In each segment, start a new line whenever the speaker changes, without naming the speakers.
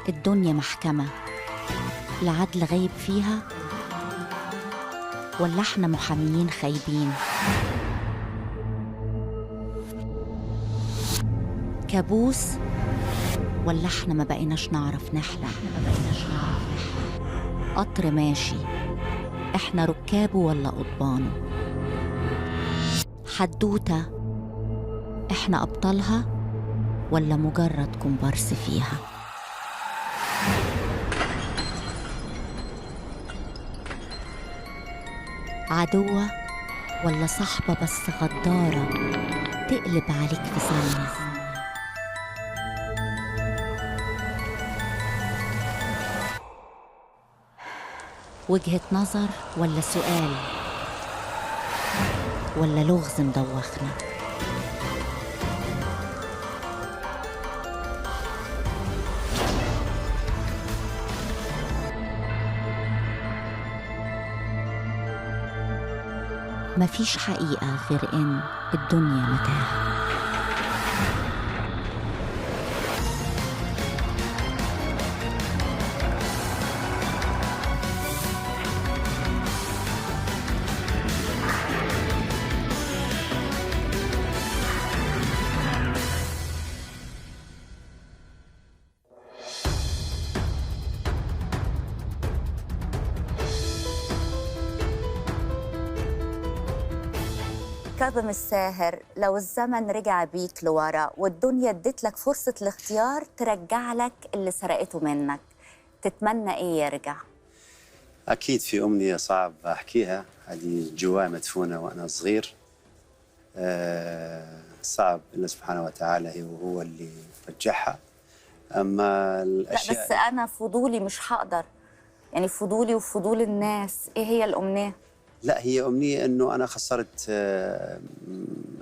الدنيا محكمة، العدل غايب فيها ولا احنا محاميين خايبين؟ كابوس ولا احنا ما بقيناش نعرف نحلم؟ قطر ماشي، احنا ركابه ولا قضبانه؟ حدوتة، احنا أبطالها ولا مجرد كومبارس فيها؟ عدوة ولا صاحبة بس غدارة تقلب عليك في ثانية؟ وجهة نظر ولا سؤال ولا لغز مدوخنا؟ مفيش حقيقة غير إن الدنيا متاهة.
كاظم الساهر، لو الزمن رجع بيك لورا والدنيا ادت لك فرصة الاختيار ترجع لك اللي سرقته منك، تتمنى ايه يرجع؟
أكيد في أمنية صعب أحكيها، هذه جواي مدفونة وأنا صغير. صعب، الله سبحانه وتعالى هو اللي رجعها. أما الأشياء
لا بس أنا فضولي مش هقدر، يعني فضولي وفضول الناس، ايه هي الأمنية؟
لا، هي أمنية أنه أنا خسرت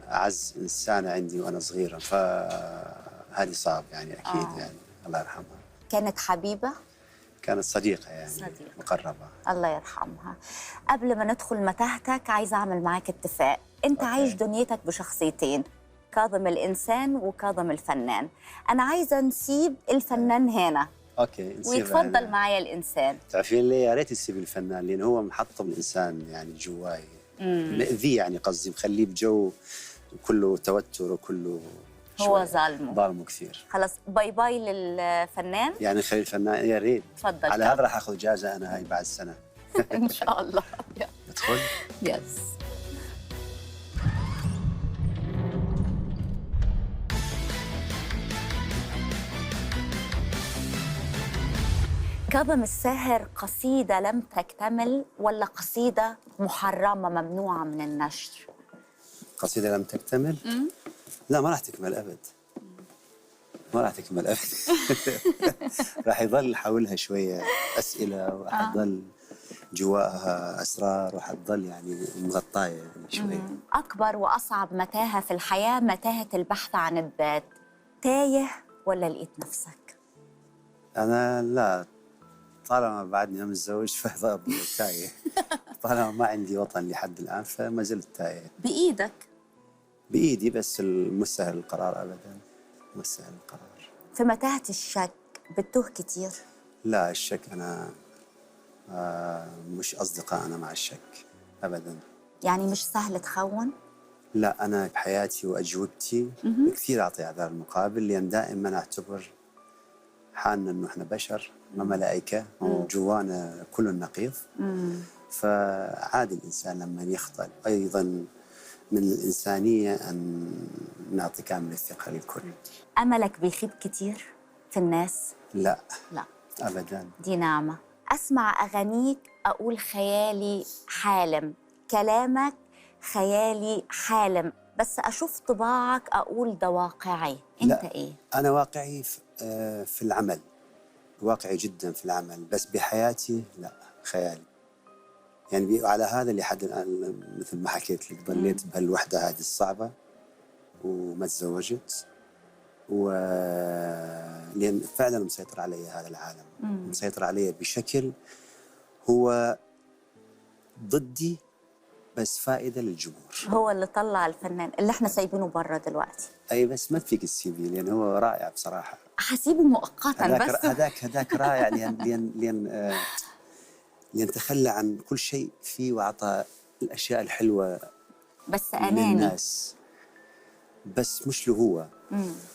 أعز إنسانة عندي وأنا صغيرة، فهذه صعب يعني أكيد. يعني الله يرحمها.
كانت حبيبة؟
كانت صديقة يعني،
صديقة
مقربة.
الله يرحمها. قبل ما ندخل متاهتك عايزة أعمل معاك اتفاق، أنت عايش دنيتك بشخصيتين، كاظم الإنسان وكاظم الفنان. أنا عايزة نسيب الفنان هنا،
اوكي،
ويتفضل معايا الإنسان.
تعرفين ليه؟ يا ريت تسيب الفنان، لأن هو محطم الإنسان يعني جواي، مأذيه يعني، قصدي مخليه بجو كله توتر وكله
هو ظالمه
كثير.
خلاص، باي باي للفنان.
يعني خلي الفنان، يا ريت.
تفضل.
على هذا راح اخذ جائزة انا هاي بعد سنة.
ان شاء الله.
ادخل.
يس. كاظم الساهر، قصيدة لم تكتمل ولا قصيدة محرمة ممنوعة من النشر؟
قصيدة لم تكتمل؟ لا، ما راح تكمل أبد، ما راح تكمل أبد. راح يظل حولها شوية أسئلة، وراح تظل جواها أسرار، وراح تظل يعني مغطاية شوية.
أكبر وأصعب متاهة في الحياة متاهة البحث عن الذات، تايه ولا لقيت نفسك؟
أنا لا، طالما بعدني متزوج فضل تايه. طالما ما عندي وطن لحد الآن فما زلت تايه.
بإيدك؟
بإيدي، بس مش سهل القرار أبداً، مش سهل القرار.
في متاهة الشك بتوه كتير؟
لا، الشك أنا مش أصدقاء أنا مع الشك أبداً.
يعني مش سهل تخون؟
لا، أنا بحياتي وأجوبتي كثير أعطي أعذار المقابل، لأن دائماً أعتبر حالنا إنه إحنا بشر ما ملائكة، وجوانا كل النقيض. فعادي الإنسان لما يخطئ. أيضاً من الإنسانية أن نعطي كامل الثقة للكل.
أملك بيخيب كتير في الناس؟
لا
لا
أبداً.
دي نعمة. أسمع أغانيك أقول خيالي حالم، كلامك خيالي حالم، بس أشوف طباعك أقول ده واقعي. أنت
لا.
إيه؟
أنا واقعي في العمل، واقعي جداً في العمل، بس بحياتي لا، خيالي. يعني على هذا اللي حد الآن مثل ما حكيت لك ضليت بهالوحدة هذه الصعبة وما تزوجت، لأن فعلاً مسيطر علي هذا العالم، مسيطر علي بشكل هو ضدي بس فائدة للجمهور.
هو اللي طلع الفنان اللي احنا سايبينه برا دلوقتي.
أي بس ما فيك تسيبيه، لأن هو رائع بصراحة.
حسيبه مؤقتا بس.
هذاك رائع، لأن تخلى عن كل شيء فيه وأعطى الأشياء الحلوة
بس أناني.
للناس، بس مش له هو،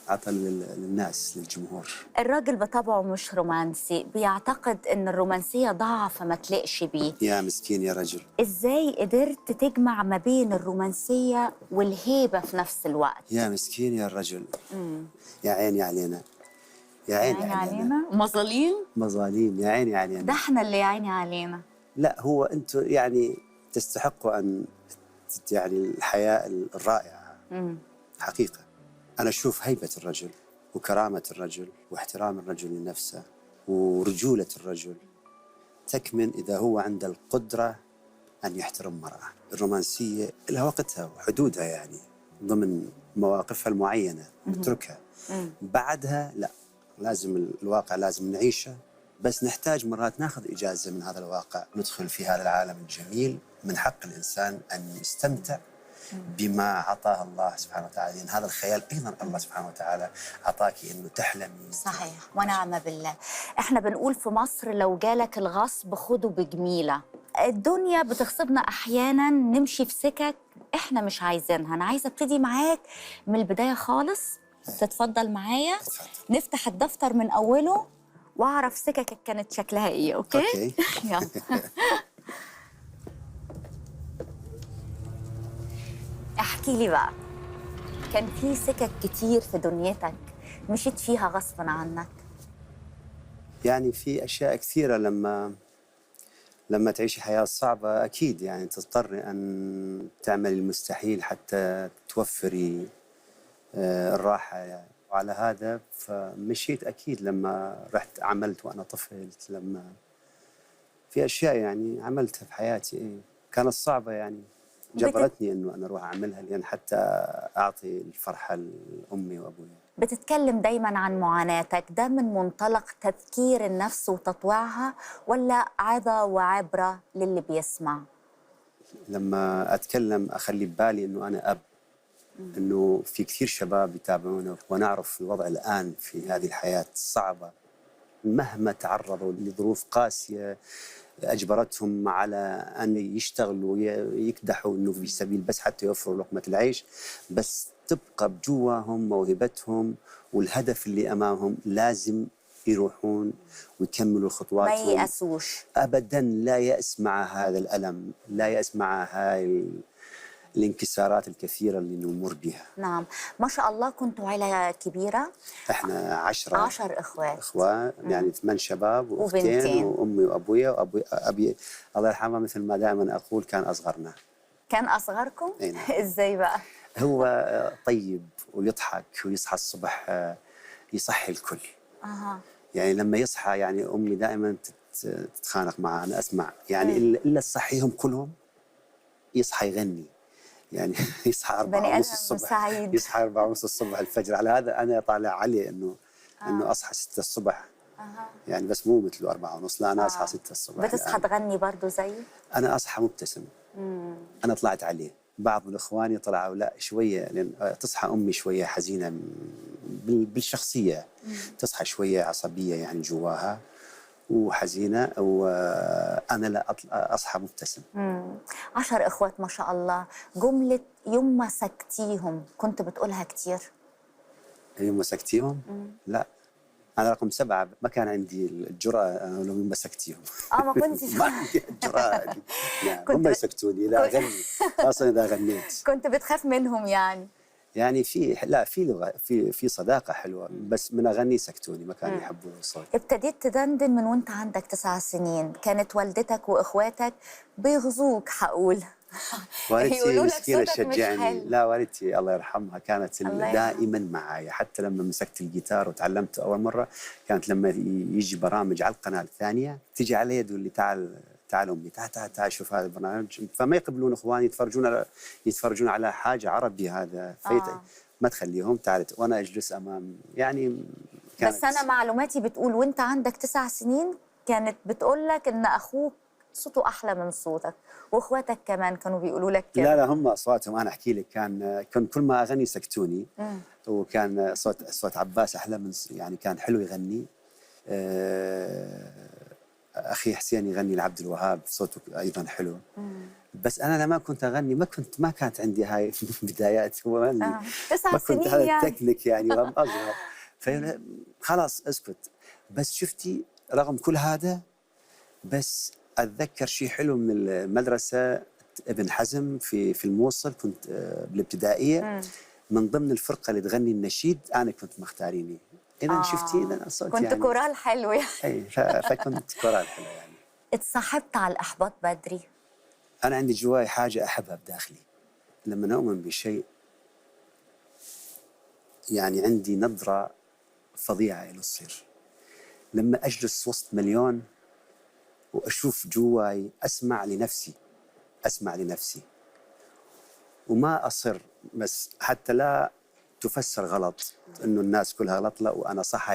عطى للناس، للجمهور.
الراجل بطبعه مش رومانسي، بيعتقد إن الرومانسية ضعف ما تلقش بيه.
يا مسكين يا رجل.
إزاي قدرت تجمع ما بين الرومانسية والهيبة في نفس الوقت؟
يا مسكين يا رجل. يا عيني علينا، يا عيني علينا. مظاليم، يا عيني علينا.
ده احنا اللي يا عيني علينا.
لا، هو أنتم يعني تستحقوا أن يعني الحياة الرائعة. حقيقة أنا أشوف هيبة الرجل وكرامة الرجل واحترام الرجل لنفسه ورجولة الرجل تكمن إذا هو عنده القدرة أن يحترم مرأة. الرومانسية لها وقتها وحدودها، يعني ضمن مواقفها المعينة نتركها. بعدها لا، لازم الواقع لازم نعيشه، بس نحتاج مرات ناخذ إجازة من هذا الواقع، ندخل في هذا العالم الجميل. من حق الإنسان أن يستمتع بما عطاه الله سبحانه وتعالى، لأن هذا الخيال أيضا الله سبحانه وتعالى عطاك إنه تحلمي.
صحيح، ونعم بالله. احنا بنقول في مصر لو جالك الغصب خده بجميلة. الدنيا بتغصبنا أحيانا نمشي في سكك احنا مش عايزينها. أنا عايزة ابتدي معاك من البداية خالص. تتفضل معايا. نفتح الدفتر من أوله وأعرف سككك كانت شكلها إيه. أوكي؟ يلا. احكي لي بقى، كان في سكك كتير في دنيتك مشيت فيها غصبا عنك؟
يعني في أشياء كثيرة لما تعيشي حياة صعبة أكيد يعني تضطري أن تعملي المستحيل حتى توفري الراحة يعني. وعلى هذا فمشيت أكيد لما رحت عملت وأنا طفل، لما في أشياء يعني عملتها في حياتي كانت صعبة يعني جبرتني أنه أنا أروح أعملها، لأن حتى أعطي الفرحة لأمي وأبوي.
بتتكلم دايما عن معاناتك، ده من منطلق تذكير النفس وتطويعها ولا عظة وعبرة للي بيسمع؟
لما أتكلم أخلي ببالي أنه أنا أب، أنه في كثير شباب يتابعونا ونعرف الوضع الآن في هذه الحياة الصعبة، مهما تعرضوا لظروف قاسية أجبرتهم على أن يشتغلوا ويكدحوا أنه في سبيل بس حتى يوفروا لقمة العيش، بس تبقى بجواهم موهبتهم والهدف اللي أمامهم، لازم يروحون ويكملوا خطواتهم.
ما ييأسوش
أبداً، لا يأس مع هذا الألم، لا يأس مع هاي الانكسارات الكثيرة اللي نمر بها.
نعم، ما شاء الله. كنتوا عيلة كبيرة؟
احنا 10 إخوة يعني 8 شباب وأختين وأمي وأبويا. أبي الله يرحمه مثل ما دائما أقول كان أصغرنا.
كان أصغركم؟
نعم.
إزاي بقى؟
هو طيب ويضحك ويصحى الصبح يصحي الكل. يعني لما يصحى يعني أمي دائما تتخانق معه، أنا أسمع يعني إلا تصحيهم كلهم يصحى يغني، يعني يصحى 4:30 الصبح، يصحى 4:30 الصبح الفجر. على هذا أنا طالع عليه إنه أصحى 6 الصبح يعني، بس مو مثله 4:30، لا أنا أصحى 6 الصبح.
بتصحى تغني برضو زيي؟
أنا أصحى مبتسم. أنا طلعت عليه. بعض من إخواني طلعوا لا شوية، لأن تصحى أمي شوية حزينة بالشخصية، تصحى شوية عصبية يعني جواها وحزينة، وأنا لا أصحى مبتسم.
10 إخوات ما شاء الله. جملة يوم ما سكتيهم كنت بتقولها كتير؟
يوم ما سكتيهم؟ لا، أنا رقم 7 ما كان عندي الجرأة لو يوم ما سكتيهم.
ما كنتش
ما عندي الجرأة يعني هم يسكتوني، لا أغني أصلا إذا غنيت.
كنت بتخاف منهم يعني؟
يعني في لغة في صداقة حلوة، بس من أغني سكتوني، ما كانوا يحبون الصوت.
ابتديت تدندن من وانت عندك 9 سنين، كانت والدتك وإخواتك بيغزوك هقول.
والدتي مسكينة تشجعني. لا، والدتي الله يرحمها كانت دائما معايا، حتى لما مسكت الجيتار وتعلمت أول مرة كانت لما يجي برامج على القناة الثانية تيجي علي تقول لي تعال أمي، تعال شوف هذا البرنامج. فما يقبلون إخواني يتفرجون على حاجة عربي هذا، ما تخليهم، تعال. وأنا أجلس أمام يعني
بس أنا معلوماتي بتقول وانت عندك 9 سنين كانت بتقول لك إن أخوك صوته احلى من صوتك، واخواتك كمان كانوا بيقولوا لك كده.
لا هم اصواتهم، انا احكي لك، كان كل ما اغني يسكتوني. وكان صوت عباس احلى من يعني كان حلو يغني. اخي حسين يغني لعبد الوهاب، صوته ايضا حلو. بس انا لما كنت اغني ما كانت عندي هاي بدايات. هو
تسع
ما كنت
سنين
هذا
يعني.
التكنيك يعني وهم اصغر. خلاص اسكت. بس شفتي رغم كل هذا، بس اتذكر شيء حلو من المدرسه، ابن حزم في الموصل، كنت بالابتدائيه من ضمن الفرقه اللي تغني النشيد، انا كنت مختاريني. اذا شفتي، اذا الصوت
كنت
يعني
كورال حلو يعني.
اي فكنت كورال حلو يعني.
اتصاحبت على الاحباط بدري؟
انا عندي جواي حاجه احبها بداخلي، لما اؤمن بشيء يعني عندي نظره فظيعه الى الصير. لما اجلس وسط مليون واشوف جواي، اسمع لنفسي وما اصر، بس حتى لا تفسر غلط انه الناس كلها غلط، لا وانا صح،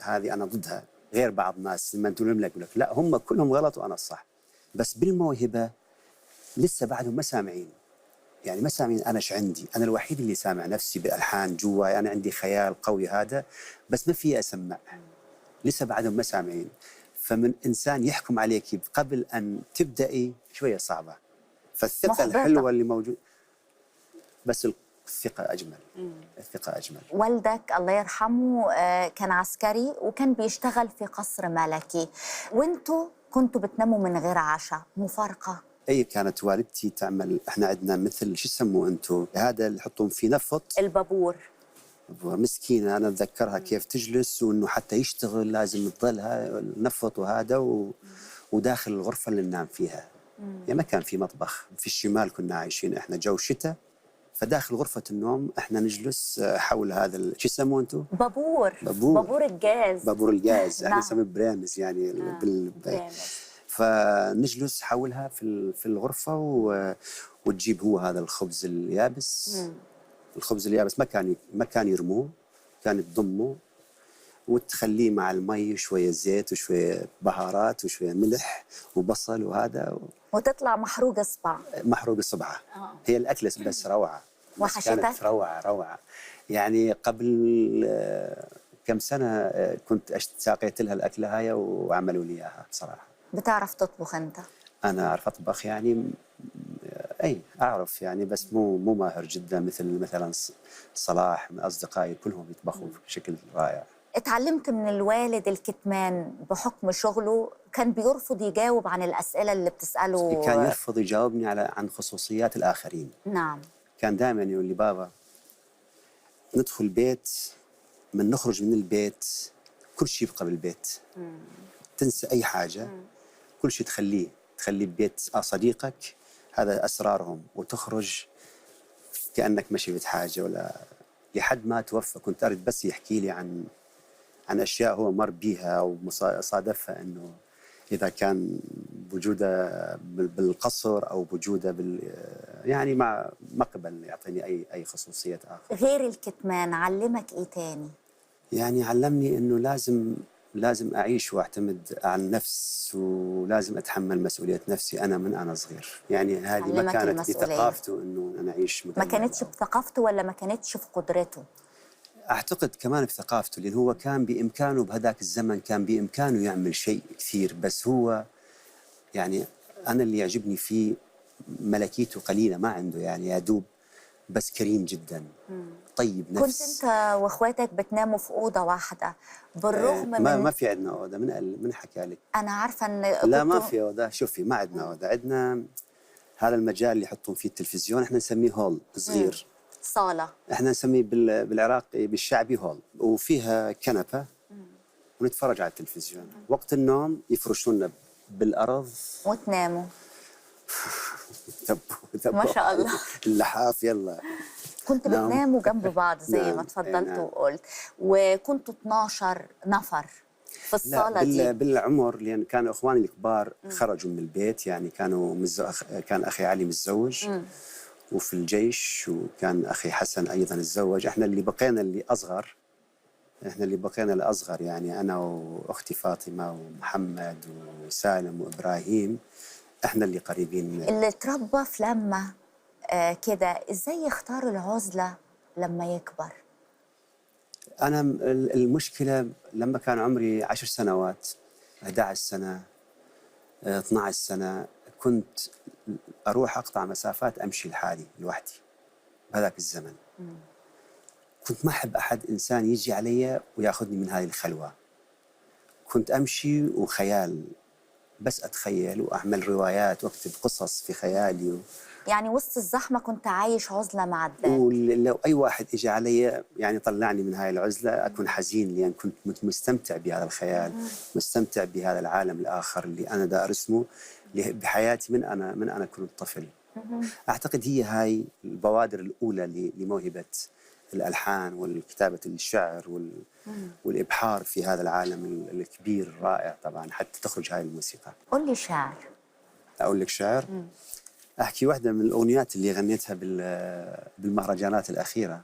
هذه انا ضدها. غير بعض الناس لما تقول لك لا هم كلهم غلط وانا الصح. بس بالموهبه لسه بعدهم ما سامعين، يعني ما سامعين انا ايش عندي. انا الوحيد اللي سامع نفسي بالالحان جواي، انا عندي خيال قوي هذا، بس ما في اسمع. لسه بعدهم ما سامعين. فمن انسان يحكم عليك قبل ان تبدأي شويه صعبه. فالثقه
محبطة.
الحلوه اللي موجود، بس الثقه اجمل. الثقه اجمل.
والدك الله يرحمه كان عسكري وكان بيشتغل في قصر ملكي، وانتوا كنتوا بتناموا من غير عشاء، مفارقه.
اي كانت والدتي تعمل، احنا عندنا مثل شو يسموه انتم هذا اللي يحطون فيه نفط،
البابور.
مسكينه انا اتذكرها كيف تجلس، وانه حتى يشتغل لازم تظلها نفط وهذا وداخل الغرفه اللي ننام فيها. يعني ما كان في مطبخ. في الشمال كنا عايشين احنا جو شتاء، فداخل غرفه النوم احنا نجلس حول هذا شو يسموه انتم؟ بابور
الجاز.
بابور الجاز. احنا
نعم.
نسميه برامز يعني فنجلس حولها في الغرفه وتجيب هو هذا الخبز اليابس. الخبز اليابس ما كان يرموه، كان تضمه وتخليه مع المي، شويه زيت وشويه بهارات وشويه ملح وبصل وهذا
وتطلع محروق اصبع.
محروق الصبعه. هي الاكله بس روعه.
وحشتك؟
كانت روعه. يعني قبل كم سنه كنت ساقيت لها الاكله هاي وعملوا لي اياها بصراحه.
بتعرف تطبخ انت؟
انا اعرف اطبخ يعني، اي اعرف يعني، بس مو ماهر جدا مثلا صلاح من اصدقائي كلهم يطبخوا بشكل رائع.
اتعلمت من الوالد الكتمان بحكم شغله، كان بيرفض يجاوب عن الأسئلة اللي بتسأله.
كان يرفض يجاوبني عن خصوصيات الآخرين.
نعم.
كان دائما يقول لي بابا ندخل البيت، من نخرج من البيت كل شيء يبقى بالبيت. تنسى أي حاجة. كل شيء تخليه ببيت صديقك، هذا أسرارهم، وتخرج كأنك ما شفت حاجة. ولا لحد ما توفى كنت أريد بس يحكي لي عن أشياء هو مر بيها وصادفها، إنه إذا كان بوجوده بالقصر أو بوجوده يعني ما قبل يعطيني أي خصوصيات آخر.
غير الكتمان علمك إيه تاني؟
يعني علمني إنه لازم أعيش وأعتمد على النفس، ولازم أتحمل مسؤولية نفسي أنا من أنا صغير. يعني هذه ما كانت بثقافته إنه أنا أعيش
ما كانتش بثقافته ولا ما كانتش في قدرته؟
أعتقد كمان في ثقافته، لأن هو كان بإمكانه بهذاك الزمن، كان بإمكانه يعمل شيء كثير، بس هو يعني أنا اللي يعجبني فيه ملكيته قليلة ما عنده، يعني يا دوب، بس كريم جدا. طيب نفس.
كنت أنت وأخواتك بتناموا في أوضة واحدة بالرغم من
ما في عندنا أوضة. من حكى لك؟
أنا عارفة أن
لا ما في أوضة. شوفي ما عندنا أوضة. عندنا هذا المجال اللي يحطون فيه التلفزيون، احنا نسميه هول صغير.
صالة.
احنا نسميه بالعراق بالشعبي هول، وفيها كنبة ونتفرج على التلفزيون. وقت النوم يفرشونا بالأرض
وتناموا.
ثبوا
ما شاء الله.
اللحاف يلا.
كنت بتناموا جنب بعض زي ما تفضلت
نعم.
وقلت، وكنتوا 12 نفر في الصالة دي.
بالعمر، لأن كانوا إخواني الكبار خرجوا من البيت، يعني كان أخي علي متزوج وفي الجيش، وكان أخي حسن أيضا تزوج. احنا اللي بقينا الأصغر يعني أنا وأختي فاطمة ومحمد وسالم وإبراهيم. احنا اللي قريبين.
اللي اتربى في لمة كده، ازاي يختار العزلة لما يكبر؟
انا المشكله لما كان عمري 10 سنوات، 11 سنه، 12 سنه، كنت اروح اقطع مسافات امشي لحالي لوحدي بهذاك الزمن. كنت ما احب احد انسان يجي علي وياخذني من هذه الخلوه. كنت امشي وخيال، بس اتخيل واعمل روايات واكتب قصص في خيالي.
يعني وسط الزحمة كنت عايش عزلة مع الذات.
ولو اي واحد اجى علي يعني طلعني من هاي العزله اكون حزين، لان كنت مستمتع بهذا الخيال، مستمتع بهذا العالم الاخر اللي انا دا ارسمه بحياتي من انا كنت طفل. اعتقد هي هاي البوادر الاولى لموهبه الالحان والكتابه الشعر والابحار في هذا العالم الكبير الرائع طبعا حتى تخرج هاي الموسيقى.
قل لي شعر.
اقول لك شعر؟ احكي واحده من الاغنيات اللي غنيتها بالمهرجانات الاخيره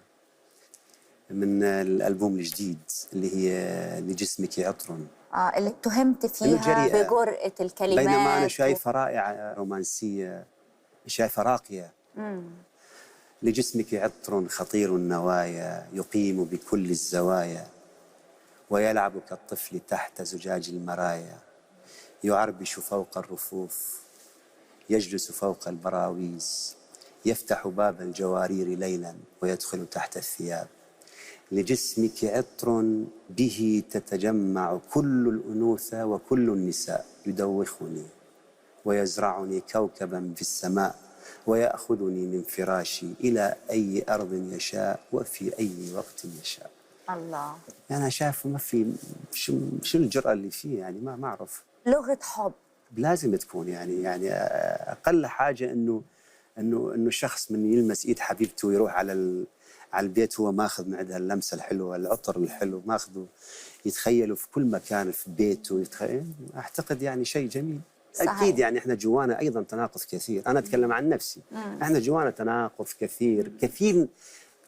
من الالبوم الجديد اللي هي لجسمك عطر.
اللي اتهمت فيها بجرأة الكلمات.
بينما انا شايفها رائعه، رومانسيه، شايفها راقيه. لجسمك عطر خطير النوايا يقيم بكل الزوايا، ويلعب كالطفل تحت زجاج المرايا، يعربش فوق الرفوف، يجلس فوق البراويز، يفتح باب الجوارير ليلا ويدخل تحت الثياب. لجسمك عطر به تتجمع كل الأنوثة وكل النساء، يدوخني ويزرعني كوكبا في السماء، ويأخذني من فراشي إلى أي أرض يشاء وفي أي وقت يشاء.
الله.
يعني أنا شايف ما في شو الجرأة اللي فيه، يعني ما أعرف.
لغة حب
لازم تكون يعني اقل حاجه انه الشخص من يلمس ايد حبيبته ويروح على البيت هو ماخذ من عندها اللمسه الحلوه، العطر الحلو ماخذه، يتخيله في كل مكان في بيته، اعتقد يعني شيء جميل. صحيح. اكيد يعني احنا جوانا ايضا تناقض كثير، انا اتكلم عن نفسي. احنا جوانا تناقض كثير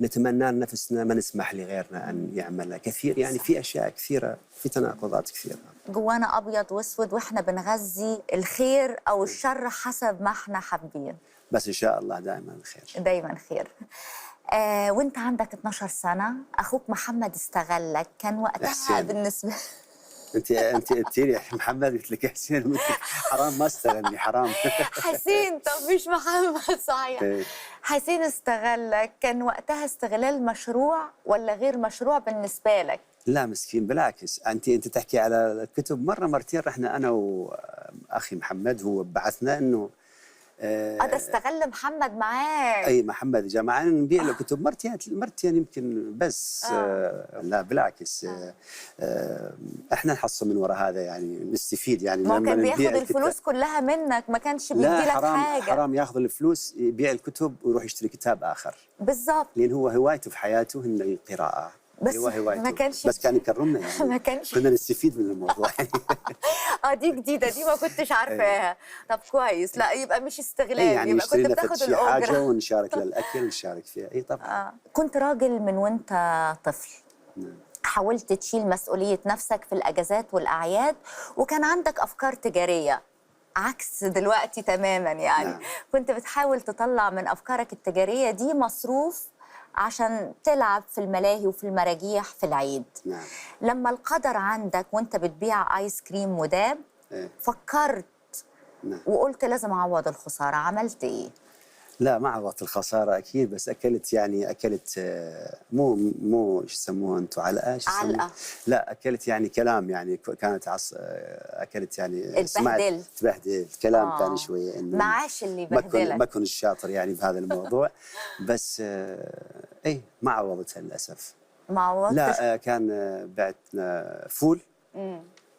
نتمنى لنفسنا ما نسمح لغيرنا ان يعملها كثير، يعني في اشياء كثيره، في تناقضات كثيره
جوانا ابيض واسود، واحنا بنغذي الخير او الشر حسب ما احنا حابين.
بس ان شاء الله دائما خير،
دايما خير. وانت عندك 12 سنه اخوك محمد استغلك، كان وقتها حسين. بالنسبه
انت قلت لي محمد، قلت لك حسين، حرام ما استغلني، حرام.
حسين، طب مش محمد صحيح. حسين استغلك، كان وقتها استغلال مشروع ولا غير مشروع بالنسبه لك؟
لا مسكين، بالعكس، انت تحكي على الكتب. مره مرتين رحنا انا واخي محمد، هو بعثنا انه
ده استغل محمد معاك.
اي محمد جاء معنا نبيع له كتب مرتين يمكن بس. لا بالعكس. احنا نحصل من وراء هذا، يعني نستفيد. يعني
ما كان بياخذ الفلوس كلها منك، ما كانش بيدي لك حاجه.
حرام ياخذ الفلوس يبيع الكتب ويروح يشتري كتاب اخر.
بالظبط،
لان هو هوايته في حياته هي القراءه.
بس ما كانش،
بس كان يكرمنا يعني.
ما كانش
كنا نستفيد من الموضوع.
دي جديده، دي ما كنتش عارفاها. طب كويس، لا يبقى مش استغلال،
يعني
يبقى كنت بتاخد الاجره
حاجه ونشارك للاكل ونشارك فيها. اي طبعا.
كنت راجل من وانت طفل. حاولت تشيل مسؤوليه نفسك في الاجازات والاعياد، وكان عندك افكار تجاريه عكس دلوقتي تماما يعني. كنت بتحاول تطلع من افكارك التجاريه دي مصروف عشان تلعب في الملاهي وفي المراجيح في العيد. لما القدر عندك وانت بتبيع ايس كريم مداب، فكرت وقلت لازم اعوض الخساره، عملت ايه؟
لا ما عوضت الخساره اكيد، بس اكلت مو شو يسموها انتم، علقه. لا اكلت يعني كلام، يعني كانت اكلت يعني اتبهدلت كلام ثاني شويه، انه
معاش اللي بهدلك،
ما كنت شاطر يعني بهذا الموضوع. بس ما عوضتها للاسف.
ما عوضتش.
لا كان بعتنا فول،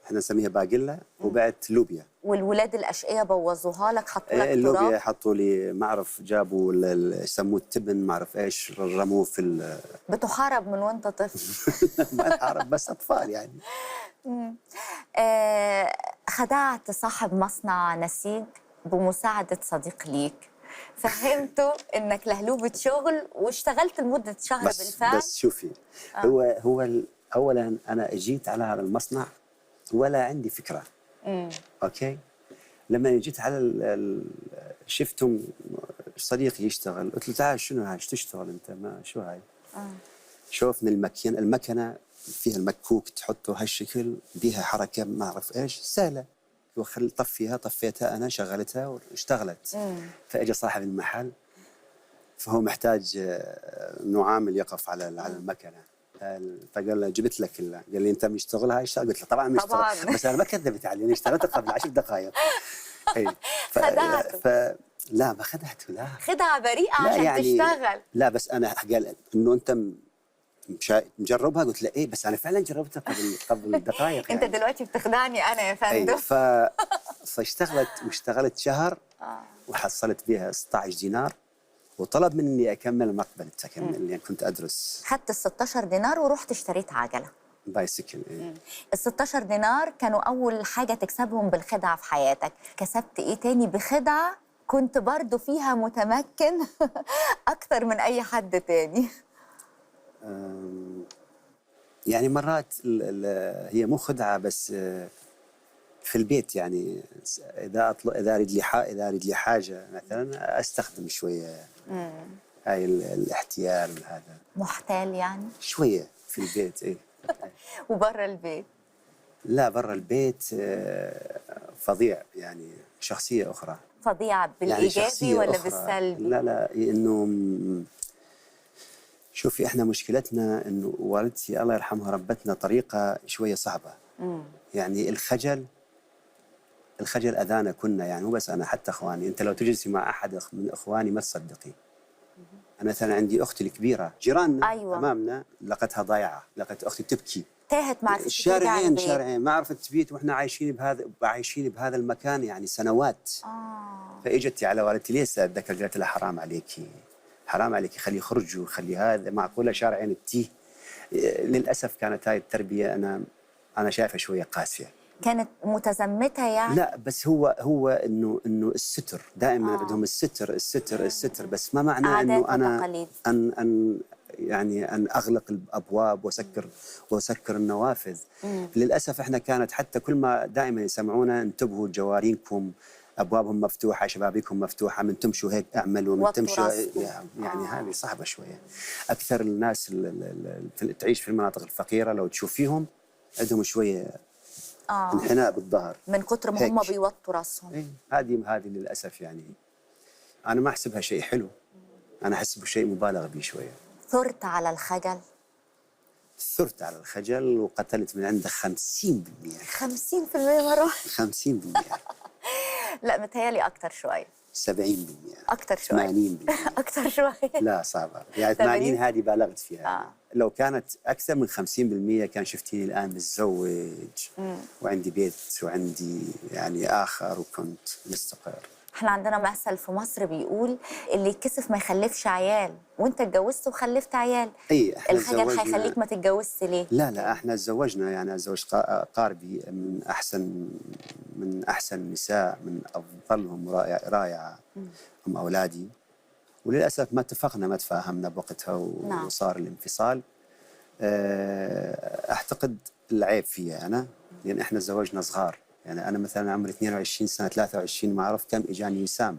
احنا نسميها باقله، وبعت لوبيا.
والولاد الاشقياء بوظوها لك، حطوا لك
اللوبيا، حطوا لي ما اعرف، جابوا يسموه التبن ما اعرف ايش، رموه في
بتحارب من وانت طفل.
ما نحارب، بس اطفال يعني.
خدعت صاحب مصنع نسيج بمساعده صديق ليك، فهمته انك لهلوبة شغل واشتغلت لمده شهر بالفعل.
بس شوفي، هو اولا انا اجيت على هذا المصنع ولا عندي فكره. اوكي، لما جيت على شفتهم صديقي يشتغل، قلت له تعال شنو هاي، ايش تشتغل انت؟ ما شو هاي؟ شوفني المكنه فيها المكوك تحطه هالشكل، بيها حركه ما اعرف ايش، سهله. وخل طفيها، طفيتها انا، شغلتها واشتغلت. فاجى صاحب المحل، فهو محتاج انه عامل يقف على المكنه. فقال له جبت لك قال لي انت مشتغلها اشتغل؟ قلت له طبعا مشتغل، بس انا ما كذبت علي، انا اشتغلت قبل 10 دقائق. اي
خدعته.
لا ما خدعته، لا
خدعه بريئه
لا
عشان
يعني
تشتغل.
لا بس انا قال انه انت مجربها، قلت له ايه بس انا فعلا جربتها قبل دقائق يعني.
انت دلوقتي بتخدعني انا يا فندم.
واشتغلت شهر وحصلت بها 16 دينار، وطلب مني اكمل، ما قبلت اكمل لان كنت ادرس.
خدت ال 16 دينار ورحت اشتريت عجله.
بايسكل. إيه؟
ال 16 دينار كانوا اول حاجه تكسبهم بالخدعه في حياتك. كسبت ايه تاني بخدعه كنت برضو فيها متمكن اكتر من اي حد تاني؟
يعني مرات هي مو خدعه بس في البيت، يعني اذا اريد لي حاجه مثلا استخدم شويه هاي الاحتيال هذا.
محتال يعني؟
شويه في البيت. ايه.
وبره البيت؟
لا برا البيت فظيع، يعني شخصيه اخرى.
فظيعه بالايجابي
يعني
ولا
أخرى.
بالسلبي؟
لا انه شوفي احنا مشكلتنا انه والدتي الله يرحمها ربتنا طريقه شويه صعبه. يعني الخجل اذانا كنا، يعني مو بس انا، حتى اخواني. انت لو تجلسي مع احد من اخواني ما تصدقي. انا مثلا عندي اختي الكبيره جيراننا.
أيوة.
امامنا لقتها ضايعه، لقت اختي تبكي،
تاهت، ما عرفتش
شارعين ما عرفت تبيت، واحنا عايشين بهذا المكان يعني سنوات. فاجت على والدتي ليش اتذكر، قالت لها حرام عليكي خلي يخرجوا، خلي هذا، معقوله شارعين التيه. للاسف كانت هاي التربيه انا شايفها شويه قاسيه.
كانت متزمتة يعني؟
لا بس هو انه الستر دائما عندهم، الستر، بس ما معناه انه انا ان اغلق الابواب واسكر النوافذ. للاسف احنا كانت حتى كل ما دائما يسمعونا انتبهوا جوارينكم ابوابهم مفتوحه، شبابيكم مفتوحه، من تمشوا هيك اعملوا، من تمشوا يعني هذه صعبه شويه. اكثر الناس اللي تعيش في المناطق الفقيره لو تشوفيهم عندهم شويه انحناء بالظهر
من كتر ما هم بيوطوا راسهم.
إيه؟ هذه للاسف يعني انا ما احسبها شيء حلو، انا احسبه شيء مبالغ به شويه.
ثرت على الخجل؟
ثرت على الخجل وقتلت من عنده 50%.
50% مرة؟
50%.
لا متهيألي أكتر شوية.
70%.
أكتر شوية.
80%.
أكتر شوية.
لا صعبة، يعني 80 هذه بالغت فيها. لو كانت أكثر من 50% كان شفتيني الآن متزوج وعندي بيت وعندي يعني آخر وكنت مستقر.
احنا عندنا مثل في مصر بيقول اللي يتكسف ما يخلفش عيال، وانت اتجوزت وخلفت عيال.
اي
الخجل هيخليك ما تتجوزش ليه؟
لا احنا تزوجنا، يعني اتزوج قاربي من احسن النساء، من افضلهم رائعه هم اولادي. وللاسف ما اتفقنا، ما تفاهمنا بوقتها وصار الانفصال. اعتقد العيب فيا انا، لان احنا تزوجنا صغار. يعني انا مثلا عمري 22 سنه 23 ما اعرف كم اجاني وسام.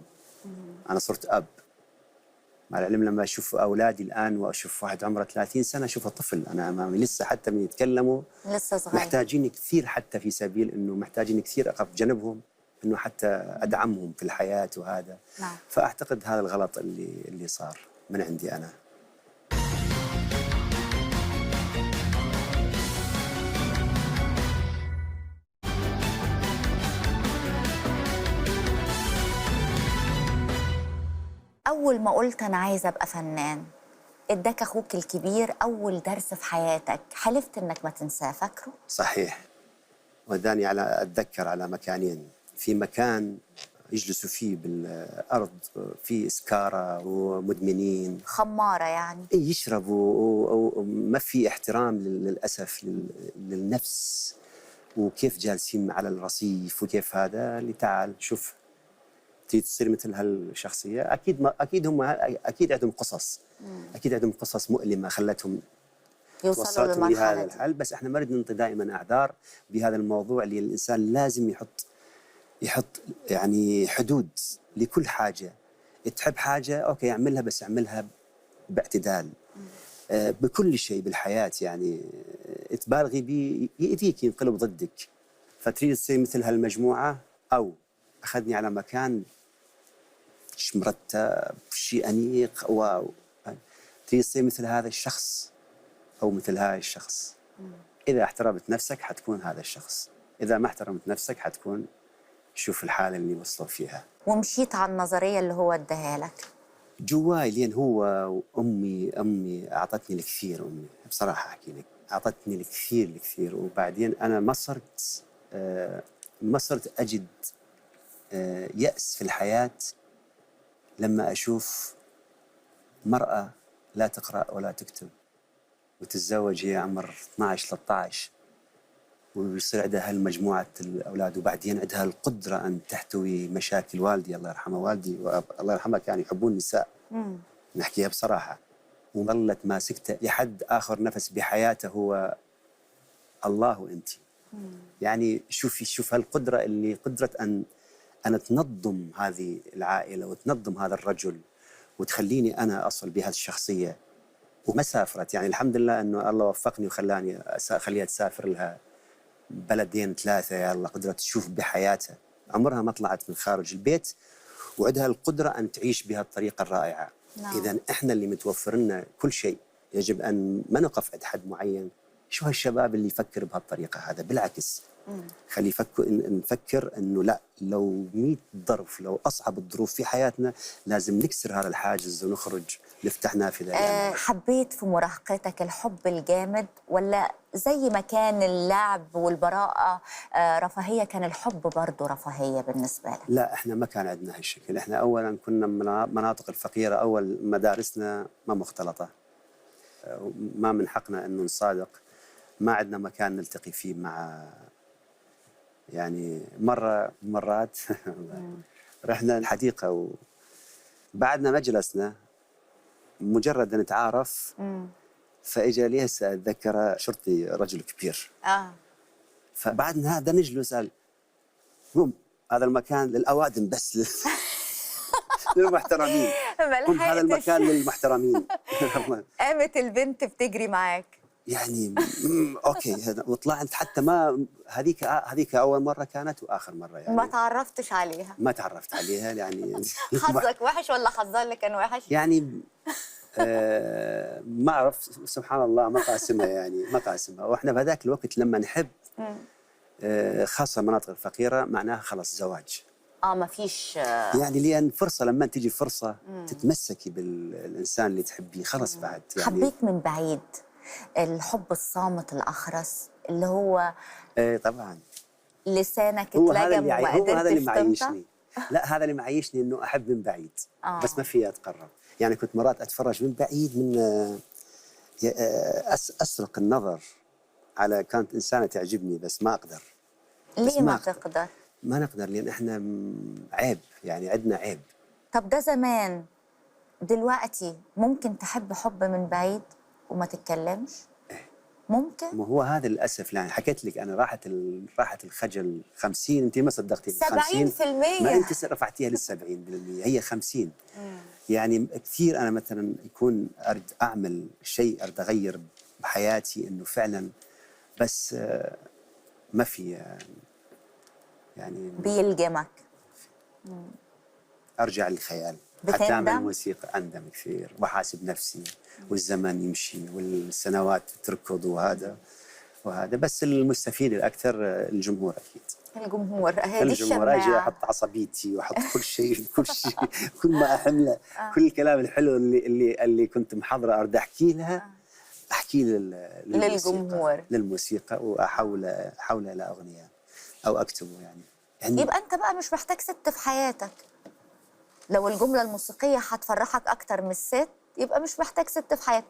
انا صرت اب، مع العلم لما اشوف اولادي الان واشوف واحد عمره 30 سنه اشوفه طفل انا امامي لسه، حتى من يتكلموا
لسه صغير.
محتاجين كثير، حتى في سبيل انه محتاجين كثير اقف جنبهم، انه حتى ادعمهم في الحياه وهذا.
نعم.
فاعتقد هذا الغلط اللي صار من عندي انا.
أول ما قلت أنا عايزة أبقى فنان، اداك أخوك الكبير أول درس في حياتك، حلفت إنك ما تنساه، فاكره؟
صحيح. وداني أتذكر على مكانين. في مكان يجلسوا فيه بالأرض، في سكارى ومدمنين،
خمارة يعني.
يشربوا وما في احترام للأسف للنفس، وكيف جالسين على الرصيف، وكيف هذا اللي تعال شوف تريد تصير مثل هالشخصيه. اكيد هم اكيد عندهم قصص، اكيد عندهم قصص مؤلمه خلتهم
يوصلوا
لهذا الحل. بس احنا ما نريد نعطي دائما اعذار بهذا الموضوع، اللي الانسان لازم يحط يحط يعني حدود لكل حاجة. تحب حاجة أوكي اعملها، بس اعملها باعتدال. بكل شيء بالحياة يعني تبالغي بيه يأذيك، ينقلب ضدك. فتريد تصير مثل هالمجموعة، أو أخذني على مكان شيء مرتب، شيء أنيق، واو، تريد تصير مثل هذا الشخص أو مثل هاي الشخص. إذا احترمت نفسك حتكون هذا الشخص، إذا ما احترمت نفسك حتكون شوف الحالة اللي وصلوا فيها.
ومشيت على النظرية اللي هو اداها لك؟
جواي، لين هو أمي أعطتني الكثير. أمي بصراحة أحكي لك أعطتني الكثير. وبعدين أنا ما صرت أجد يأس في الحياة لما أشوف مرأة لا تقرأ ولا تكتب وتتزوج هي عمر 12-13، ويصير عندها هالمجموعة الأولاد، وبعدين عندها القدرة أن تحتوي مشاكل والدي الله يرحمه. والدي الله يرحمه كانوا يحبون النساء، نحكيها بصراحة. وظلت ماسكته لحد آخر نفس بحياته هو الله وأنت. يعني شوف هالقدرة اللي قدرة أن تنظم هذه العائلة وتنظم هذا الرجل وتخليني أنا أصل بهذه الشخصية. وما سافرت، يعني الحمد لله أنه الله وفقني وخلاني أخليها تسافر لها بلدين 3. يا الله قدرت تشوف بحياتها، عمرها ما طلعت من خارج البيت، وعندها القدرة أن تعيش بهالطريقة الرائعة. إذن إحنا اللي متوفر لنا كل شيء، يجب أن ما نقف عند حد معين. شو هالشباب اللي يفكر بهالطريقة؟ هذا بالعكس، خلي نفكر أنه لا، لو 100 ظرف، لو أصعب الظروف في حياتنا لازم نكسر هذا الحاجز ونخرج نفتح نافذة. يعني
حبيت في مراهقتك الحب الجامد، ولا زي ما كان اللعب والبراءة رفاهية، كان الحب برضه رفاهية بالنسبة لك؟
لا، احنا ما كان عندنا هالشكل. احنا اولا كنا من المناطق الفقيره، اول مدارسنا ما مختلطه، ما من حقنا انه نصادق، ما عندنا مكان نلتقي فيه مع، يعني مرات رحنا الحديقه وبعدنا مجلسنا مجرد ان نتعارف، فاجا لي هسه اتذكر شرطي رجل كبير، فبعدنا هذا نجلس قال قوم هذا المكان للأوادم بس للمحترمين، قم هذا المكان للمحترمين.
قامت البنت بتجري معاك
يعني اوكي، وطلعت حتى ما هذيك اول مره كانت واخر مره، يعني
ما تعرفتش عليها؟
ما تعرفت عليها يعني.
حظك وحش ولا حظها اللي كان وحش؟
يعني ما اعرف، سبحان الله مقاسمها، يعني مقاسمها. واحنا بهذاك الوقت لما نحب خاصه المناطق الفقيره معناها خلص زواج.
ما فيش
يعني لأن فرصة، لما تيجي فرصة تتمسكي بالإنسان اللي تحبيه خلاص بعد. يعني
حبيت من بعيد الحب الصامت الأخرس اللي هو
طبعا
لسانك
هو
اتلجم وما
هو هذا اللي
قدرتش
معيشني. لا، هذا اللي معيشني إنه أحب من بعيد، بس ما في أتقرب. يعني كنت مرات أتفرج من بعيد، من أسرق النظر على كانت إنسانة تعجبني، بس ما أقدر.
ليه ما تقدر؟
ما نقدر لأن إحنا عيب، يعني عندنا عيب.
طب ده زمان، دلوقتي ممكن تحب حب من بعيد وما تتكلمش؟ ممكن؟
ما هو هذا للأسف. يعني حكيت لك أنا راحت الخجل 50، أنت ما صدقتي
70%.
ما أنت رفعتيها لل 70%، هي 50. يعني كثير أنا مثلا يكون أريد أعمل شيء، أريد أغير بحياتي، إنه فعلا بس ما في، يعني
بيلجمك.
أرجع للخيال.
بتندم؟
حتى أعمل موسيقى أندم كثير وأحاسب نفسي، والزمن يمشي والسنوات تركض وهذا بس المستفيد الأكثر الجمهور أكيد.
الجمهور هذه
الجمهور أجي أحط عصبيتي وأحط كل شيء كل ما أحمله، كل الكلام الحلو اللي كنت محضرة أريد أحكي لها، أحكي للموسيقى وأحوله إلى أغنية أو أكتبه. يعني
يبقى أنت بقى مش محتاج ست في حياتك. لو الجملة الموسيقية هتفرحك أكتر من الست، يبقى مش محتاج ست في حياتك.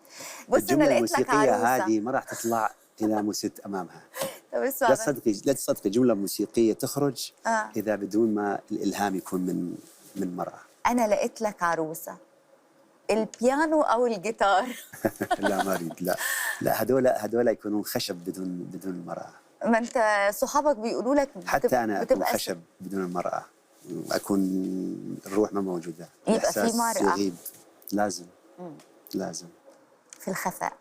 بص أنا لقيت لك عروسة.
الموسيقية هذه ما راح تطلع إلى ست أمامها.
طب اسمع،
لا تصدقي جملة موسيقية تخرج إذا بدون ما الإلهام يكون من مرأة.
أنا لقيت لك عروسة، البيانو أو الجيتار؟
لا ما أريد، لا هذول يكونون خشب بدون مرأة.
ما انت صحابك بيقولوا لك
حتى انا اكون
بتبقى
خشب بدون المراه، اكون الروح ما موجوده،
يبقى في
الإحساس
مرأة.
يغيب. لازم لازم.
في الخفاء.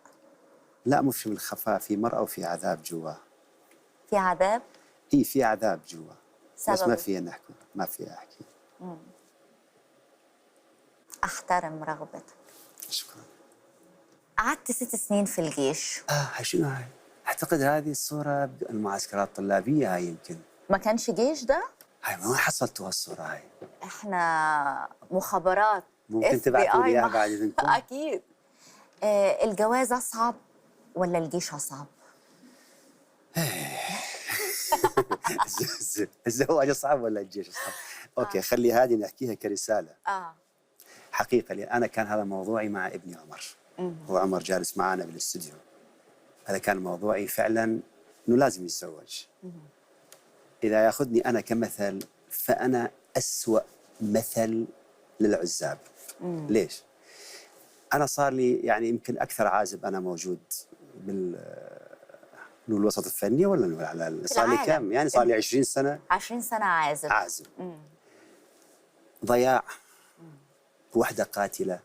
لا مش في الخفاء، في مرأة وفي عذاب جوا.
في عذاب.
هي في عذاب جوا بس ما
سببه؟
فيها نحكي، ما فيها احكي.
احترم رغبتك.
شكرا.
قعدت 6 سنين في الجيش.
شنو هاي؟ اعتقد هذه الصورة المعسكرات الطلابية، هاي يمكن.
ما كانش جيش ده؟
هاي ما حصلتوها الصورة هاي.
احنا مخابرات.
ممكن تبعثوا لي اياها
FBI
بعد اذنكم؟
اكيد. الجواز اصعب ولا الجيش اصعب؟
الزواج اصعب ولا الجيش اصعب؟ اوكي خلي هذه نحكيها كرسالة. حقيقة لي أنا كان هذا موضوعي مع ابني عمر. هو عمر جالس معنا بالاستوديو. هذا كان موضوعي فعلا إنه لازم يتزوج. إذا ياخذني أنا كمثل فأنا أسوأ مثل للعزاب. ليش؟ أنا صار لي يعني يمكن أكثر عازب أنا موجود بالوسط الفني، ولا نقول على صار لي كم؟ يعني صار لي 20 سنة.
20 سنة عازب.
عازب. ضياع. وحدة قاتلة.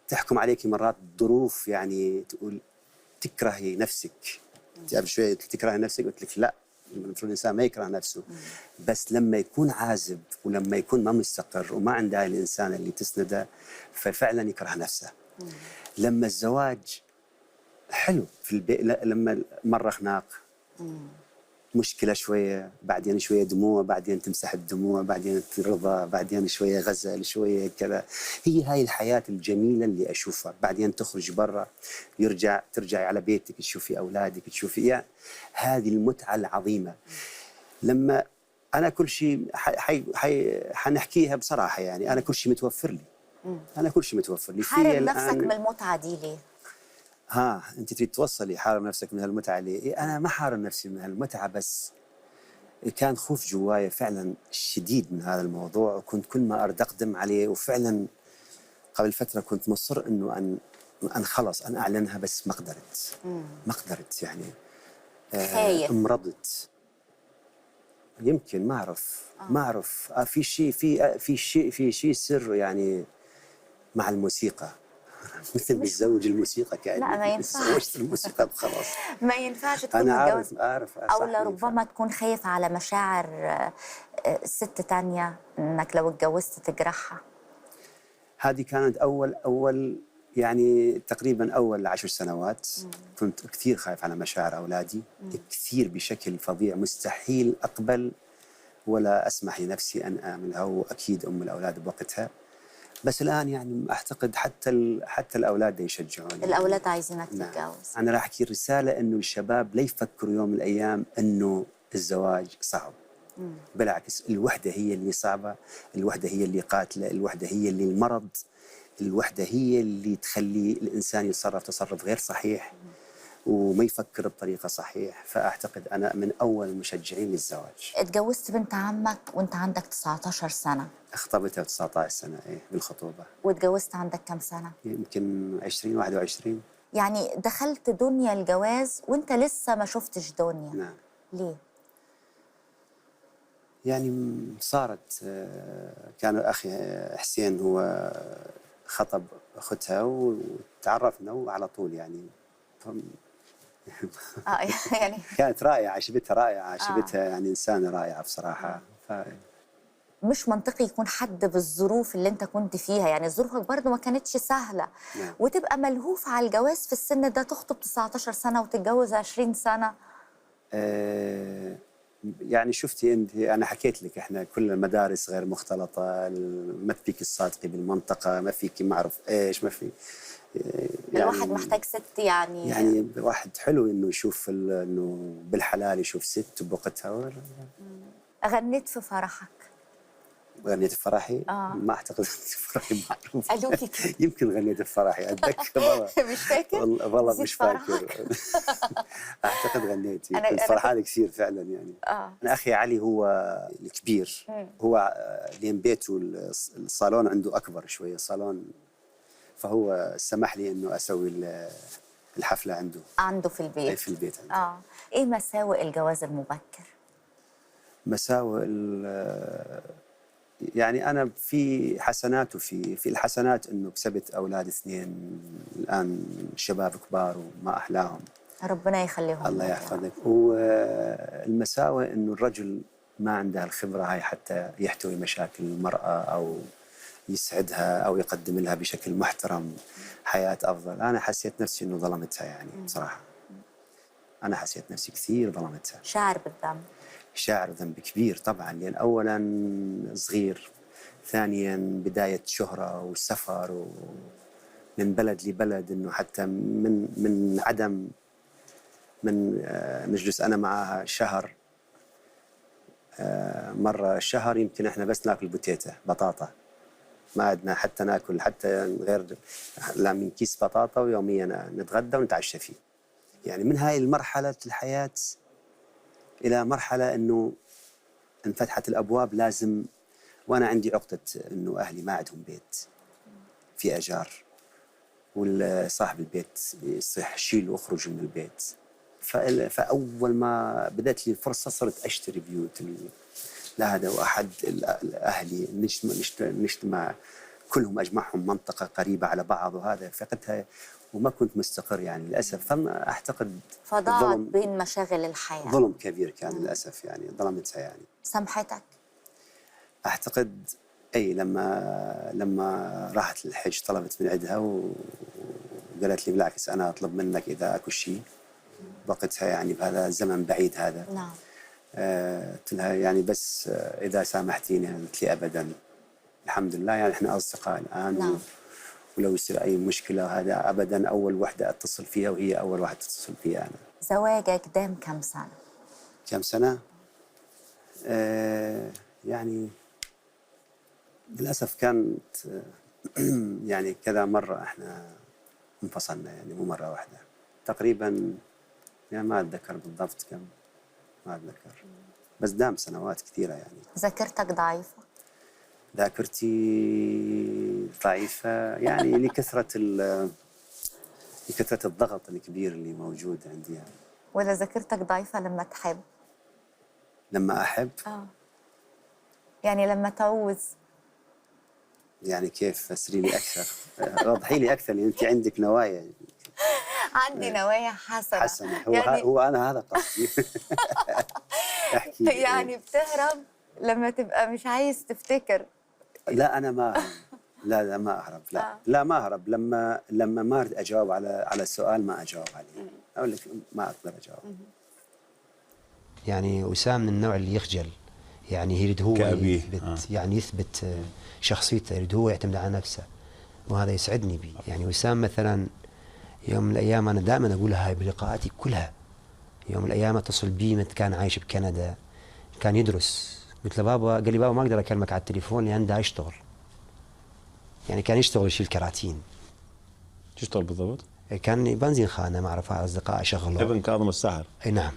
تحكم عليك مرات ظروف، يعني تقول تكرهي نفسك. تعرف شوية تكرهي نفسك، قلت لك لا، المفروض الإنسان ما يكره نفسه. بس لما يكون عازب ولما يكون ما مستقر وما عنده هاي الإنسان اللي تسنده ففعلا يكره نفسه. لما الزواج حلو في البيت، لما مرة خناق، مشكلة شوية، بعدين شوية دموع، بعدين تمسح الدموع، بعدين ترضى، بعدين شوية غزل، شوية كذا. هي هاي الحياة الجميلة اللي أشوفها. بعدين تخرج برا، ترجعي على بيتك، تشوفي أولادك، تشوفي يعني هذه المتعة العظيمة. لما أنا كل شيء حنحكيها بصراحة، يعني أنا كل شيء متوفر لي. أنا كل شيء متوفر لي.
حارم نفسك من المتعة دي ليه؟
أنت تريد توصلي حارم نفسك من هالمتعة ليه؟ أنا ما حارم نفسي من هالمتعة، بس كان خوف جوايا فعلا شديد من هذا الموضوع، وكنت كل ما أقدم عليه. وفعلا قبل فترة كنت مصر إنه أن خلص أن أعلنها، بس ما قدرت يعني.
خايف.
مرضت يمكن، ما أعرف. في شيء سر يعني مع الموسيقى. مثل بالزوج الموسيقى كأني.
لا ما ينفعش.
زوجت الموسيقى خلاص.
ما ينفعش تكون
أنا
متجوز.
أعرف
أو لربما تكون خايف على مشاعر ست تانية، إنك لو اتجوزت تجرحها.
هذه كانت أول يعني تقريبا أول 10 سنوات. كنت كثير خايف على مشاعر أولادي، كثير بشكل فظيع. مستحيل أقبل ولا أسمح لنفسي أن أعملها، وأكيد أم الأولاد بوقتها. بس الآن يعني أعتقد حتى الأولاد يشجعوني.
الأولاد عايزينك
نعم.
تتجوز.
أنا راح أحكي رسالة إنه الشباب لا يفكروا يوم من الأيام إنه الزواج صعب. بالعكس، الوحدة هي اللي صعبة، الوحدة هي اللي قاتلة، الوحدة هي اللي المرض، الوحدة هي اللي تخلي الإنسان يتصرف تصرف غير صحيح وما يفكر بطريقة صحيح. فأعتقد أنا من أول المشجعين للزواج.
اتجوزت بنت عمك وانت عندك 19 سنة.
اخطبتها 19 سنة بالخطوبة.
واتجوزت عندك كم سنة؟
يمكن 20 21. يعني
دخلت دنيا الجواز وانت لسه ما شفتش دنيا.
نعم.
ليه؟
يعني صارت، كان أخي حسين هو خطب أختها وتعرفنا وعلى طول يعني.
يعني
كانت رائعة، عشبتها يعني إنسانة رائعة بصراحة.
مش منطقي يكون حد بالظروف اللي انت كنت فيها، يعني ظروفك برضو ما كانتش سهلة.
نعم.
وتبقى ملهوف على الجواز في السن ده، تخطب 19 سنة وتتجوز 20 سنة.
يعني شفتي انت، انا حكيت لك احنا كل المدارس غير مختلطه، ما فيك تصادقي بالمنطقه، ما فيك ما اعرف ايش، ما في يعني
الواحد محتاج ست يعني
واحد حلو انه يشوف انه بالحلال يشوف ست بوقتها.
غنيت في فرحك؟
غنيت في فرحي؟ ما اعتقد غنيت في فرحي معروف.
قالوا لي كده.
يمكن غنيت في فرحي، اتذكر والله.
مش فاكر؟
والله مش فاكر. اعتقد غنيت، كنت فرحان كثير فعلا يعني. انا اخي علي هو الكبير. هو لين بيته الصالون عنده اكبر شويه صالون، فهو سمح لي انه اسوي الحفلة
عنده في
أي
البيت.
في البيت عنده.
ايه مساوئ الجواز المبكر؟
مساوئ يعني أنا في حسنات في الحسنات إنه كسبت أولاد 2 الآن شباب كبار وما أحلاهم.
ربنا يخليهم
الله
لك يا
يحفظك. والمساوئ إنه الرجل ما عنده الخبرة هاي حتى يحتوي مشاكل المرأة أو يسعدها أو يقدم لها بشكل محترم حياة أفضل. أنا حسيت نفسي إنه ظلمتها يعني بصراحة. أنا حسيت نفسي كثير ظلمتها.
شاعر بالذنب؟
شاعر ذنب كبير طبعا، لأن أولا صغير، ثانيا بداية شهرة وسفر من بلد لبلد، إنه حتى من عدم نجلس أنا معها شهر، مرة شهر يمكن إحنا بس ناكل بطاطا، ما عندنا حتى ناكل حتى غير لا من كيس بطاطا، ويوميا نتغدى ونتعشى فيه. يعني من هاي المرحلة الحياة إلى مرحلة إنه انفتحت الأبواب، لازم، وأنا عندي عقدة إنه أهلي ما عندهم بيت، في أجار، والصاحب البيت يصيح شيل واخرج من البيت. فأول ما بدأت لي الفرصة صرت أشتري بيوت لهذا، وأحد أهلي نجتمع كلهم، أجمعهم منطقة قريبة على بعض، وهذا فقدتها وما كنت مستقر يعني للأسف. فما أعتقد
فضاعت بين مشاغل الحياة.
ظلم كبير كان للأسف، يعني ظلمتها يعني.
سامحتك؟
أعتقد أي لما راحت للحج طلبت من عندها وقالت لي بالعكس أنا أطلب منك إذا أكو شيء وقتها، يعني بهذا الزمن بعيد هذا.
نعم.
قلت لها يعني بس إذا سامحتيني. قالت لي أبدا، الحمد لله يعني إحنا أصدقاء الآن.
نعم.
ولو يصير أي مشكلة هذا أبدا أول وحدة أتصل فيها، وهي أول واحدة تتصل فيها أنا.
زواجك دام كم سنة؟
كم سنة؟ يعني للأسف كانت يعني كذا مرة إحنا انفصلنا، يعني مو مرة واحدة تقريبا، يعني ما أتذكر بالضبط كم، ما أتذكر، بس دام سنوات كثيرة يعني.
ذاكرتك ضعيفة؟
ذاكرتي ضعيفة يعني لكثرة الضغط الكبير اللي موجود عندي يعني.
ولا ذاكرتك ضعيفة لما تحب؟
لما أحب؟
يعني لما تعوز.
يعني كيف؟ فسري لي أكثر، وضحي لي أكثر، لأن أنت عندك نوايا.
عندي نوايا حسنة.
هو أنا هذا قصدي. احكي لي.
يعني بتهرب لما تبقى مش عايز تفتكر؟
لا أنا ما أهرب. لا ما أهرب. لا ما أهرب. لما ما أريد أجاوب على سؤال ما أجاوب عليه، أقول لك ما أقدر أجاوب.
يعني وسام من النوع اللي يخجل، يعني يريد هو
يثبت
يعني يثبت شخصيته، يريد هو يعتمد على نفسه، وهذا يسعدني به. يعني وسام مثلا يوم من الأيام أنا دائما أقولها هاي بلقاءاتي كلها، يوم من الأيام اتصل بي كان عايش بكندا، كان يدرس، قلت له بابا، قال لي بابا ما أقدر أكلمك على التليفون لأن دا أشتغل. يعني كان يشتغل يشيل كراتين.
شو يشتغل بالضبط؟
كان بنزين خانة، ما أعرف أصدقاء شغله.
ابن كاظم الساهر.
أي نعم.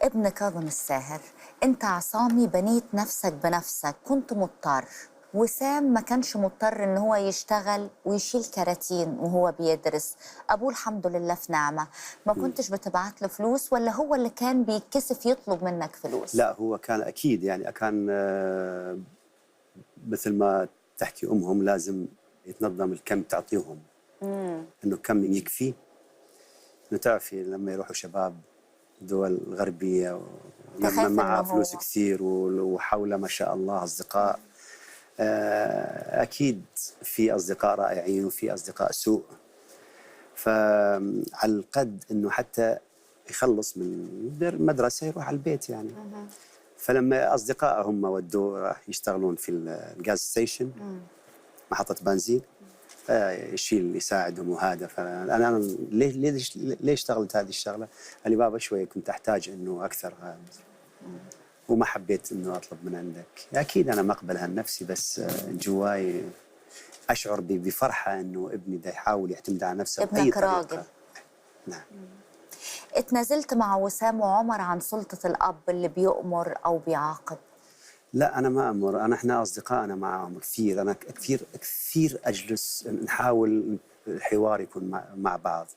ابن كاظم الساهر. أنت عصامي بنيت نفسك بنفسك، كنت مضطر. وسام ما كانش مضطر إن هو يشتغل ويشيل كراتين وهو بيدرس. أبوه الحمد لله في نعمة. ما كنتش بتبعت له فلوس ولا هو اللي كان بيتكسف يطلب منك فلوس؟
لا هو كان أكيد، يعني كان مثل ما تحكي أمهم لازم يتنظم الكم تعطيهم، إنه كم يكفي. إنه تعرفي لما يروحوا شباب دول غربية لما معه فلوس كثير وحوله ما شاء الله أصدقاء، أكيد في أصدقاء رائعين وفي أصدقاء سوء. فعلى القد إنه حتى يخلص من المدرسة يروح على البيت يعني. فلما أصدقائه هم ودوه راح يشتغلون في الغاز ستيشن، محطة بنزين، يشيل يساعدهم وهذا. فأنا ليش اشتغلت هذه الشغلة؟ قال لي بابا شوي كنت أحتاج إنه أكثر هذا، وما حبيت إنه أطلب من عندك. أكيد أنا مقبلها لنفسي، بس جواي أشعر بفرحة إنه ابني ده يحاول يعتمد على نفسه.
ابنك راجل.
نعم.
اتنازلت مع وسام وعمر عن سلطة الأب اللي بيؤمر أو بيعاقب؟
لا أنا ما أمر، إحنا أصدقاء، أنا معهم كثير، أنا كثير أجلس نحاول الحوار يكون مع بعض.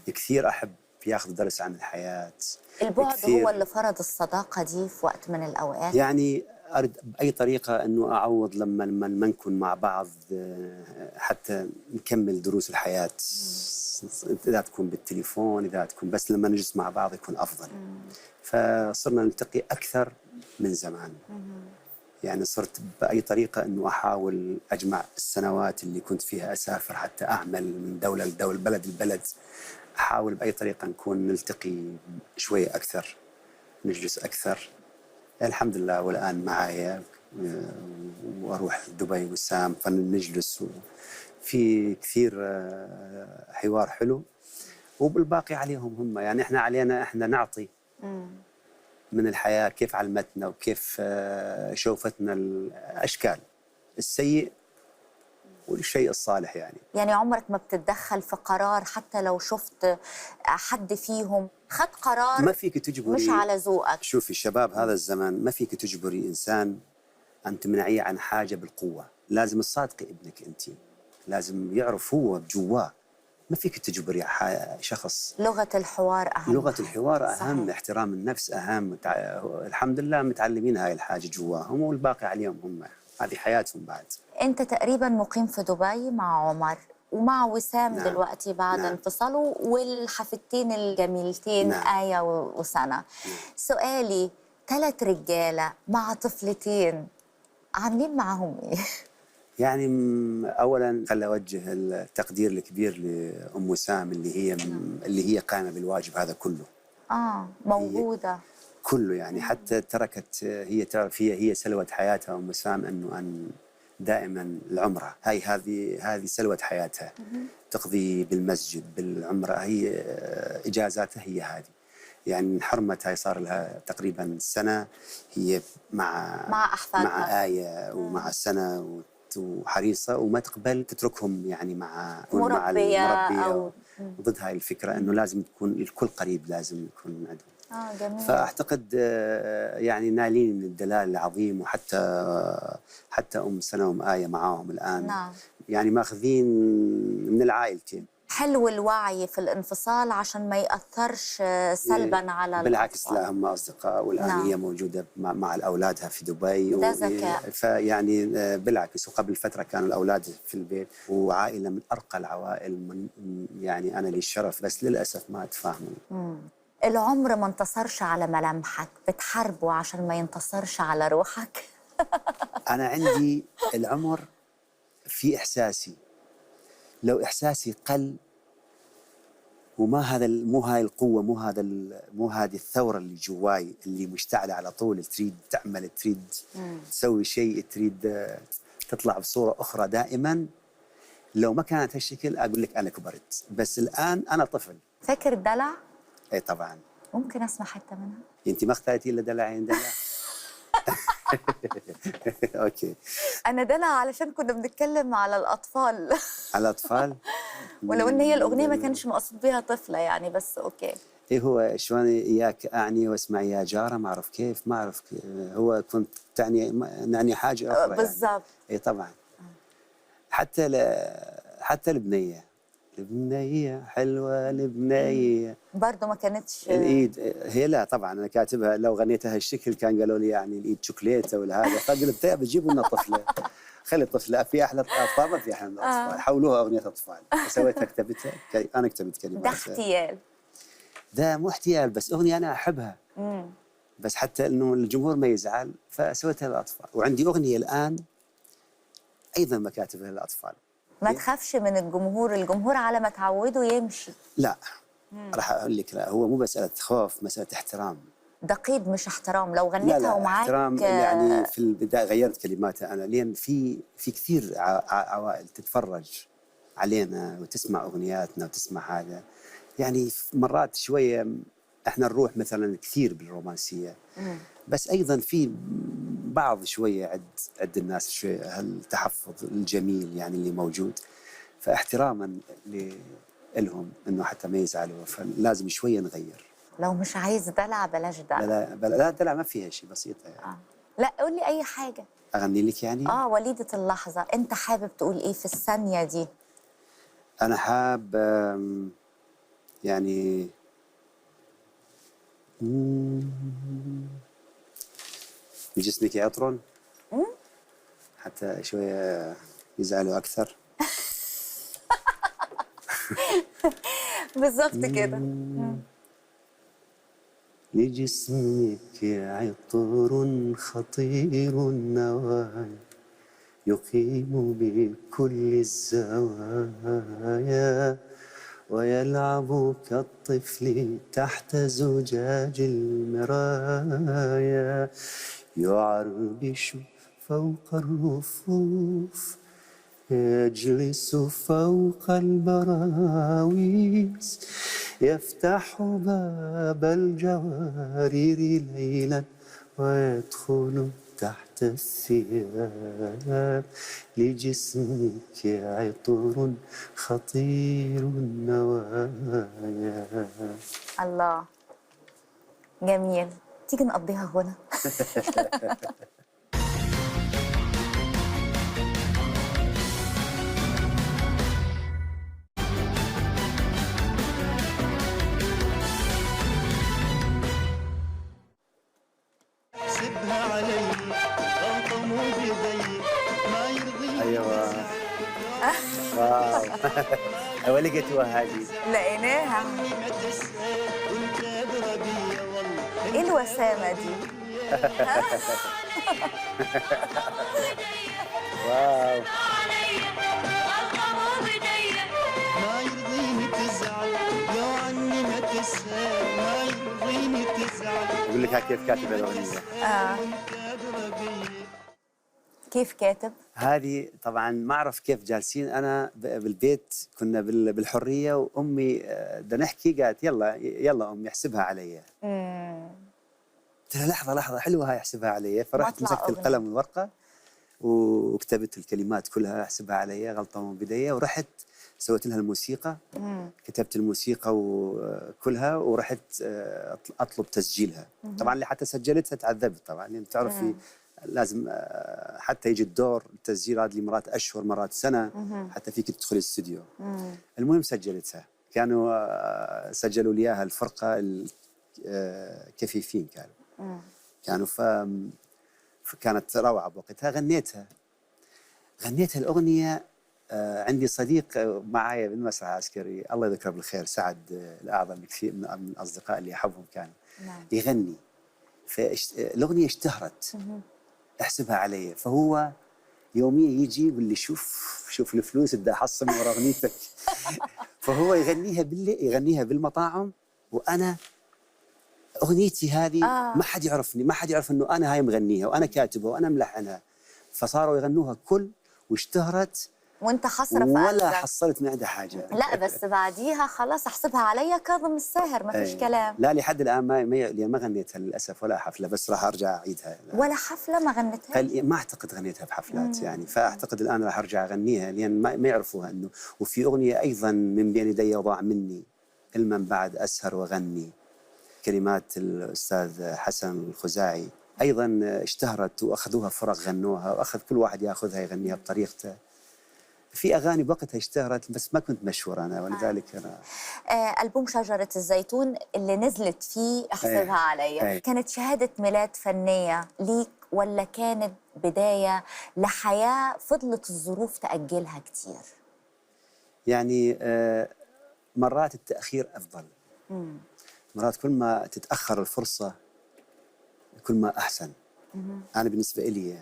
كثير أحب ياخذ درس عن الحياة.
البعد
كثير
هو اللي فرض الصداقة دي في وقت من الأوقات.
يعني أرد بأي طريقة أنه أعوض لما ما نكون مع بعض، حتى نكمل دروس الحياة. إذا تكون بالتليفون، إذا تكون بس لما نجلس مع بعض يكون أفضل. فصرنا نلتقي أكثر من زمان. يعني صرت بأي طريقة أنه أحاول أجمع السنوات اللي كنت فيها أسافر حتى أعمل من دولة لدولة، بلد لبلد. أحاول بأي طريقة نكون نلتقي شوي أكثر، نجلس أكثر. الحمد لله والآن معايا، وأروح دبي وسام فنجلس في كثير حوار حلو. وبالباقي عليهم هم، يعني إحنا علينا إحنا نعطي من الحياة، كيف علمتنا وكيف شوفتنا الأشكال السيء والشيء الصالح.
يعني عمرك ما بتتدخل في قرار حتى لو شفت حد فيهم خد قرار
ما فيك تجبري،
مش على ذوقك؟
شوفي الشباب هذا الزمان ما فيك تجبري إنسان أن تمنعيه عن حاجة بالقوة. لازم تصادقي ابنك أنت، لازم يعرف هو بجواه. ما فيك تجبري شخص.
لغة الحوار أهم.
لغة الحوار أهم،
صحيح.
احترام النفس أهم. الحمد لله متعلمين هاي الحاجة جواهم، والباقي عليهم هم، هذه حياتهم بعد.
أنت تقريبا مقيم في دبي مع عمر ومع وسام.
نعم.
دلوقتي بعد انفصاله، والحفيدتين الجميلتين
نعم.
آية وسنة.
نعم.
سؤالي، 3 رجالة مع طفلتين عاملين معهم إيه؟
يعني أولاً خلي أوجه التقدير الكبير لأم وسام اللي هي قائمة بالواجب هذا كله.
موجودة
كله يعني. حتى تركت، هي تعرف، هي سلوة حياتها أم وسام أن دائما العمرة هذه سلوة حياتها. تقضي بالمسجد بالعمرة، هي إجازاتها هي هذه. يعني حرمت هاي صار لها تقريبا سنة هي مع
أحفادها،
مع آية ومع سنة، وحريصة وما تقبل تتركهم يعني مع
مربية
المربية. ضد هاي الفكرة أنه لازم تكون الكل قريب، لازم يكون عندهم.
جميل.
فأعتقد يعني نالين من الدلال العظيم. حتى أم سنة وأم آية معاهم الآن.
نعم.
يعني ماخذين من العائلتين.
حلو الوعي في الانفصال عشان ما يأثرش سلباً على
بالعكس،
الأطفال.
لا هم أصدقاء، والآن
نعم.
هي موجودة مع أولادها في دبي.
ده ذكاء.
فيعني بالعكس، وقبل فترة كانوا الأولاد في البيت، وعائلة من أرقى العوائل. يعني أنا لي الشرف، بس للأسف ما تفاهموا.
العمر ما انتصرش على ملامحك، بتحاربه عشان ما ينتصرش على روحك؟
أنا عندي العمر في إحساسي. لو إحساسي قل، مو هاي القوة، مو هذه الثورة اللي جواي اللي مشتعلة على طول، تريد تعمل، تريد تسوي شيء، تريد تطلع بصورة أخرى دائما. لو ما كانت هالشكل أقول لك أنا كبرت، بس الآن أنا طفل.
فاكر دلع؟
أي طبعا.
ممكن أسمع حتة منها؟
أنت ما اخترتي إلا دلعين دلع. أوكي.
أنا دلع علشان كنا بنتكلم على الأطفال.
على الأطفال.
ولو إن هي الأغنية ما كانش مقصود بيها طفلة يعني، بس أوكي.
إيه هو شلون إياك أعني واسمع يا جارة، ما أعرف كيف، ما أعرف هو كنت نعني حاجة أخرى.
بالضبط.
يعني. إيه طبعا. حتى البنية حلوة، البنية
برضه ما كانتش
الإيد. هي لا طبعا أنا كاتبها، لو غنيتها هالشكل كان قالوا لي يعني الإيد شوكليتة ولا هذا. فقلت طيب جيبوا لنا طفلة، خلي طفلة. في أحلى أطفال، ما في أحلى أطفال. حولوها أغنية أطفال. فسويتها، كتبتها أنا، كتبت كلمات.
ده احتيال.
ده مو احتيال، بس أغنية أنا أحبها. بس حتى إنه الجمهور ما يزعل، فسويتها للأطفال. وعندي أغنية الآن أيضا مكاتبها للأطفال.
ما تخافش من الجمهور على ما تعوده يمشي.
لا، راح أقول لك، لا، هو مو مسألة خوف، مسألة احترام.
ده قيد مش احترام. لو غنيتها
لا
ومعاك
احترام. يعني في البداية غيرت كلماتها أنا، لأن في كثير عوائل تتفرج علينا وتسمع أغنياتنا وتسمع هذا. يعني مرات شوية احنا نروح مثلا كثير بالرومانسية، بس أيضا في بعض شوية عند الناس شوية هالتحفظ الجميل يعني اللي موجود. فاحتراما لهم إنه حتى ما يزعلوا، فلازم شوية نغير.
لو مش عايز دلع بلاش دلع.
لا دلع ما فيها شيء، بسيطة يعني.
لا قول لي أي حاجة.
أغني لك يعني؟
وليدة اللحظة. أنت حابب تقول إيه في الثانية دي؟
أنا حاب يعني بجسمك عطر حتى شوية يزعلوا أكثر.
بالظبط كده.
لجسمك عطر خطير النوايا يقيم بكل الزوايا ويلعب كالطفل تحت زجاج المرايا يعربش فوق الرفوف يجلس فوق البراويز يفتح باب الجوارير ليلا ويدخل تحت الثياب لجسمك عطر خطير النوايا.
الله جميل، تيجي نقضيها هنا.
سبها علي غلطة مو بيدي ما يرضي.
أيوة. واو. أولي لقيتوها هذه.
لقيناها.
وانت بربي والله.
ايه الوسامة دي؟
واو.
ما يرضيني تزعل لو عني ما تسهل ما يرضيني تزعل.
أقول لك كيف كاتب الأغنية.
وانت بربي.
كيف كاتب؟
هذه طبعا ما أعرف كيف جالسين أنا بالبيت كنا بالحرية وأمي بدنا نحكي قالت يلا يلا أمي احسبها علي. قلت لها لحظة لحظة حلوة هاي احسبها علي. فرحت مسكت القلم والورقة وكتبت الكلمات كلها احسبها علي غلطة من بداية ورحت سويت لها الموسيقى. كتبت الموسيقى وكلها ورحت أطلب تسجيلها. طبعا اللي حتى سجلتها تعذبت طبعا يعني تعرفي لازم حتى يجي الدور التسجيل هذه لي مرات اشهر مرات سنه حتى فيك تدخل الاستوديو. المهم سجلتها كانوا سجلوا لي اياها الفرقه الكفيفين كانوا فكانت روعه بوقتها. غنيتها الاغنيه. عندي صديق معايا بالمسرح العسكري الله يذكره بالخير سعد الاعظم كثير من الاصدقاء اللي احبهم كان يغني فالاغنيه اشتهرت. احسبها علي. فهو يوميا يجي يقول لي شوف الفلوس بدي احصل ورا اغنيتك. فهو يغنيها بالمطاعم وانا اغنيتي هذه ما حد يعرفني ما حد يعرف انه انا هاي مغنيها وانا كاتبها وانا ملحنها. فصاروا يغنوها كل واشتهرت
وانت حصرف
ولا
قلبك.
حصلت من عندها حاجه.
لا بس بعديها خلاص احسبها عليا كاظم الساهر ما فيش كلام.
لا لحد الان ما غنيتها للاسف ولا حفله بس راح ارجع اعيدها.
ولا حفله ما غنتها؟
ما اعتقد غنيتها بحفلات يعني فاعتقد الان راح ارجع اغنيها لان ما يعرفوها انه. وفي اغنيه ايضا من بين يدي وضاع مني المن بعد اسهر وغني كلمات الاستاذ حسن الخزاعي ايضا اشتهرت واخذوها فرق غنوها واخذ كل واحد ياخذها يغنيها بطريقته. في اغاني بوقتها اشتهرت بس ما كنت مشهور انا ولذلك انا
ألبوم شجرة الزيتون اللي نزلت فيه احسبها عليا كانت شهادة ميلاد فنية ليك ولا كانت بداية لحياة فضلت الظروف تأجلها كتير؟
يعني مرات التأخير أفضل. مرات كل ما تتأخر الفرصة كل ما أحسن. أنا بالنسبة لي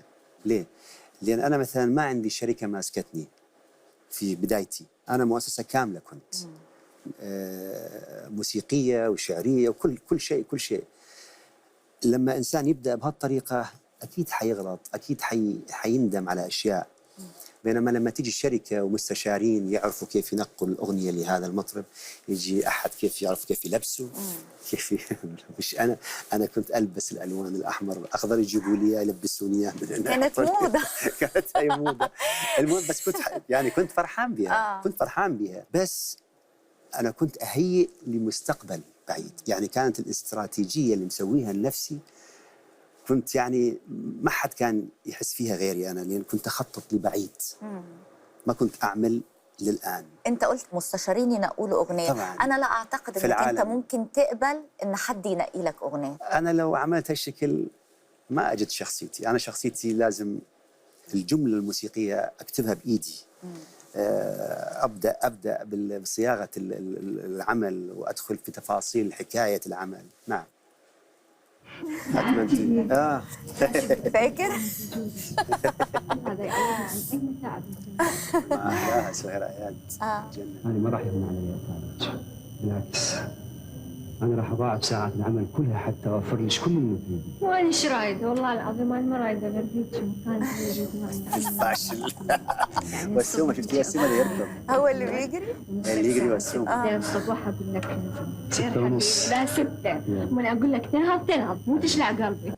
ليه؟ لأن أنا مثلا ما عندي شركة ماسكتني في بدايتي. أنا مؤسسة كاملة كنت موسيقية وشعرية وكل شيء. لما إنسان يبدأ بهالطريقة أكيد حيغلط أكيد حيندم على أشياء. بينما لما تيجي الشركة ومستشارين يعرفوا كيف ينقوا الأغنية لهذا المطرب يجي أحد كيف يعرف كيف يلبسه كيف مش أنا كنت ألبس الألوان الأحمر الأخضر يجيبوا لي يلبسوني إياه
كانت موضة.
كانت هي موضة. المهم بس كنت فرحان بها. كنت فرحان بها بس أنا كنت أهيئ لمستقبل بعيد. يعني كانت الاستراتيجية اللي مسويها لنفسي كنت يعني ما حد كان يحس فيها غيري أنا لأن كنت أخطط لبعيد. ما كنت أعمل للآن.
انت قلت مستشارين ينقوا له اغنيه.
طبعاً.
انا لا اعتقد
في
انك انت
العالم.
ممكن تقبل ان حد ينقي لك اغنيه.
أنا لو عملت هالشكل ما أجد شخصيتي. أنا شخصيتي لازم الجملة الموسيقية أكتبها بإيدي. أبدأ بصياغة العمل وأدخل في تفاصيل حكاية العمل. نعم. أتمنى.
فاكر؟
هذا يعوضنا عن أي تعب.
ما أحلاها سهير عياد. جنة.
أنا ما راح يغنى علي أطالك، بالعكس أنا راح أضاعف ساعات العمل كلها حتى أوفر لك كل المفيد.
وأنا إيش رايدة والله العظيم أنا ما رايدة غير هيك مكان
فاشل. والسومة شفتي السومة اللي يركض
هو اللي بيجري؟
اللي يجري والسومة.
الصباح أقول لك
6:30.
لا 6 وأنا أقول لك تنهض مو تشلع قلبي.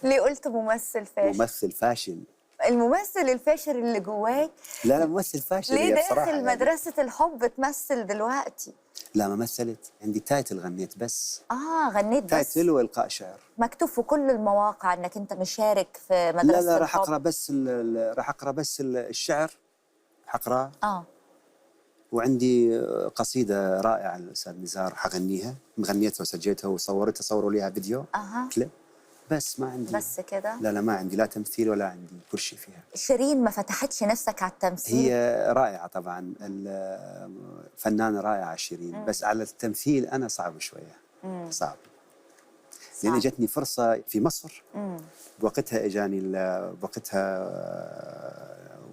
ليه قلت ممثل فاشل؟
ممثل فاشل.
الممثل الفاشل اللي جواك
لا ممثل فاشل.
ليه
هي بصراحة
داخل مدرسة الحب تمثل دلوقتي؟
لا ما مثلت، عندي تايتل غنيت بس.
غنيت بس؟
تايتل والقاء شعر.
مكتوب في كل المواقع انك انت مشارك في مدرسة
لا راح
الحب.
اقرا بس راح اقرا بس الشعر حقراه. وعندي قصيدة رائعة للأستاذ نزار حغنيها، غنيتها وسجلتها وصورتها، صوروا ليها فيديو كليب. بس ما عندي.
بس كده؟
لا ما عندي لا تمثيل ولا عندي كل شيء فيها.
شيرين ما فتحتش نفسك على التمثيل؟
هي رائعة طبعا، الفنانة رائعة شيرين. بس على التمثيل أنا صعب شوية. صعب. لأن جتني فرصة في مصر. بوقتها إجاني بوقتها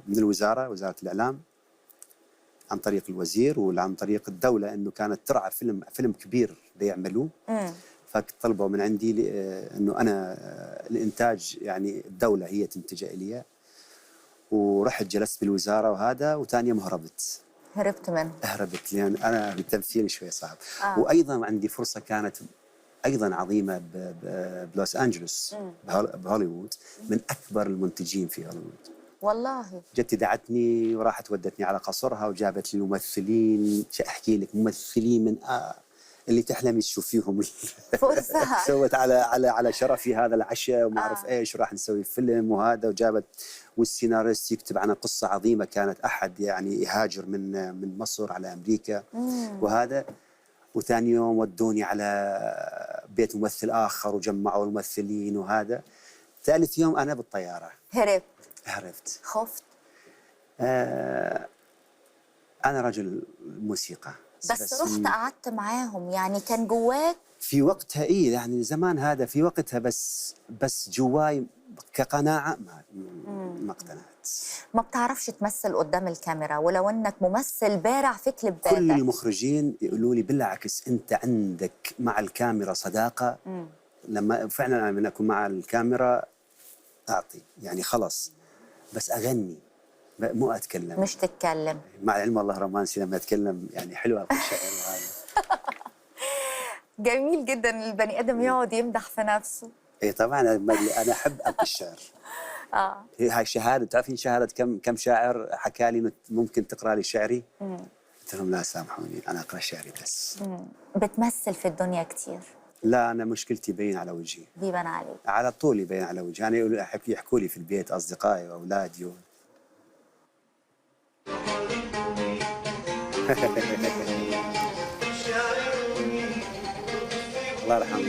من الوزارة، وزارة الإعلام، عن طريق الوزير وعن طريق الدولة، أنه كانت ترعى فيلم كبير بيعملوه. فطلبوا من عندي أنه أنا الإنتاج يعني الدولة هي تنتج إلي. ورحت جلست بالوزارة وهذا، وثاني يوم هربت
منه.
هربت لأن أنا بالتمثيل شوي صعب. وأيضا عندي فرصة كانت أيضا عظيمة بلوس أنجلوس بهوليوود، من أكبر المنتجين في هوليوود.
والله
جدتي دعتني وراحت ودتني على قصرها وجابت لي ممثلين، أحكي لك ممثلين من اللي تحلمي تشوفيهم.
فرصة.
سوت على شرفي هذا العشاء وما أعرف إيش، وراح نسوي فيلم وهذا، وجابت والسيناريست يكتب عن قصة عظيمة كانت أحد يعني يهاجر من مصر على أمريكا وهذا. وثاني يوم ودوني على بيت ممثل آخر وجمعوا الممثلين وهذا. ثالث يوم أنا بالطيارة هربت.
خفت؟
أنا رجل موسيقى.
بس رحت قعدت معاهم، يعني كان جواك
في وقتها يعني زمان هذا في وقتها، بس جواي كقناعة ما اقتنعت.
ما بتعرفش تمثل قدام الكاميرا، ولو انك ممثل بارع في كليباتك.
كل المخرجين يقولوا لي بالعكس انت عندك مع الكاميرا صداقة. لما فعلا انا اكون مع الكاميرا اعطي يعني خلص، بس اغني مو اتكلم.
مش تتكلم.
مع العلم والله رومانسي لما اتكلم يعني حلوه في الشعر وهذا.
جميل جدا البني ادم يقعد يمدح في نفسه.
اي طبعا انا احب القي الشعر. هاي شهاده، تعرفين شهاده كم شاعر حكى لي ممكن تقرا لي شعري؟ قلت لهم لا سامحوني انا اقرا شعري بس.
بتمثل في الدنيا كتير؟
لا انا مشكلتي باين على وجهي.
بيبان عليك
على طول يبين على وجهي. انا يحكوا لي في البيت اصدقائي واولادي الله يرحمه.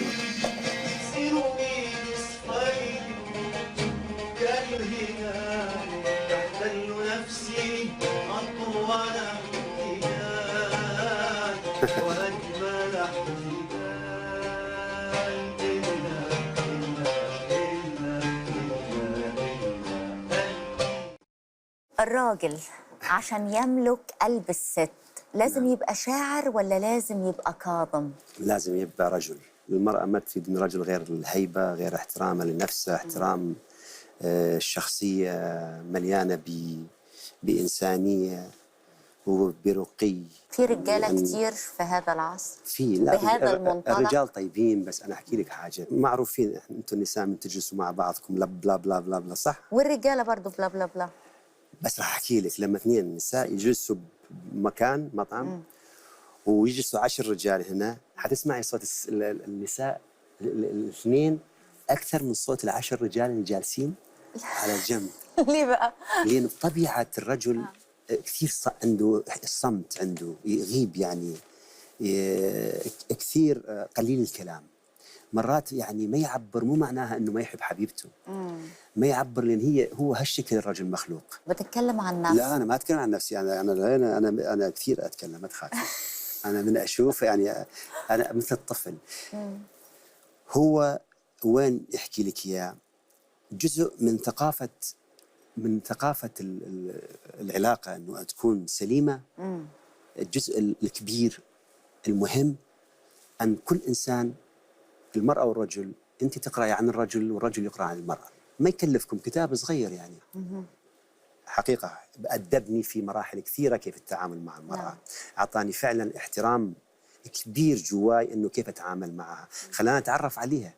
الراجل عشان يملك قلب الست لازم يبقى شاعر ولا لازم يبقى كاظم؟
لازم يبقى رجل. المرأة ما تفيد من رجل غير الهيبة، غير احترامها لنفسها، احترام الشخصية مليانة بإنسانية وبرقي.
في رجالة يعني كتير في هذا العصر
لا
بهذا المنطلق.
الرجال طيبين، بس أنا أحكي لك حاجة، معروفين أنتم النساء من تجلسوا مع بعضكم بلا بلا بلا بلا, بلا صح؟
والرجالة برضو بلا بلا بلا.
بس راح أحكي لك، لما اثنين نساء يجلسوا بمكان مطعم ويجلسوا 10 رجال هنا، حتسمعي صوت النساء الاثنين أكثر من صوت ال10 رجال اللي جالسين على الجنب.
ليه بقى؟
لأن طبيعة الرجل كثير عنده الصمت، عنده يغيب يعني، كثير قليل الكلام. مرات يعني ما يعبر، مو معناها انه ما يحب حبيبته، ما يعبر، لان هو هالشكل الرجل مخلوق.
بتتكلم عن نفسك؟
لا انا ما اتكلم عن نفسي، انا كثير اتكلم، ما تخافي. انا من اشوف يعني انا مثل الطفل. هو وين يحكي لك اياه جزء من ثقافه العلاقه انه تكون سليمه. الجزء الكبير المهم ان كل انسان، المرأة والرجل، أنت تقرأي عن الرجل والرجل يقرأ عن المرأة، ما يكلفكم كتاب صغير يعني. حقيقة أدبني في مراحل كثيرة كيف التعامل مع المرأة. أعطاني فعلا احترام كبير جواي أنه كيف أتعامل معها، خلاني أتعرف عليها،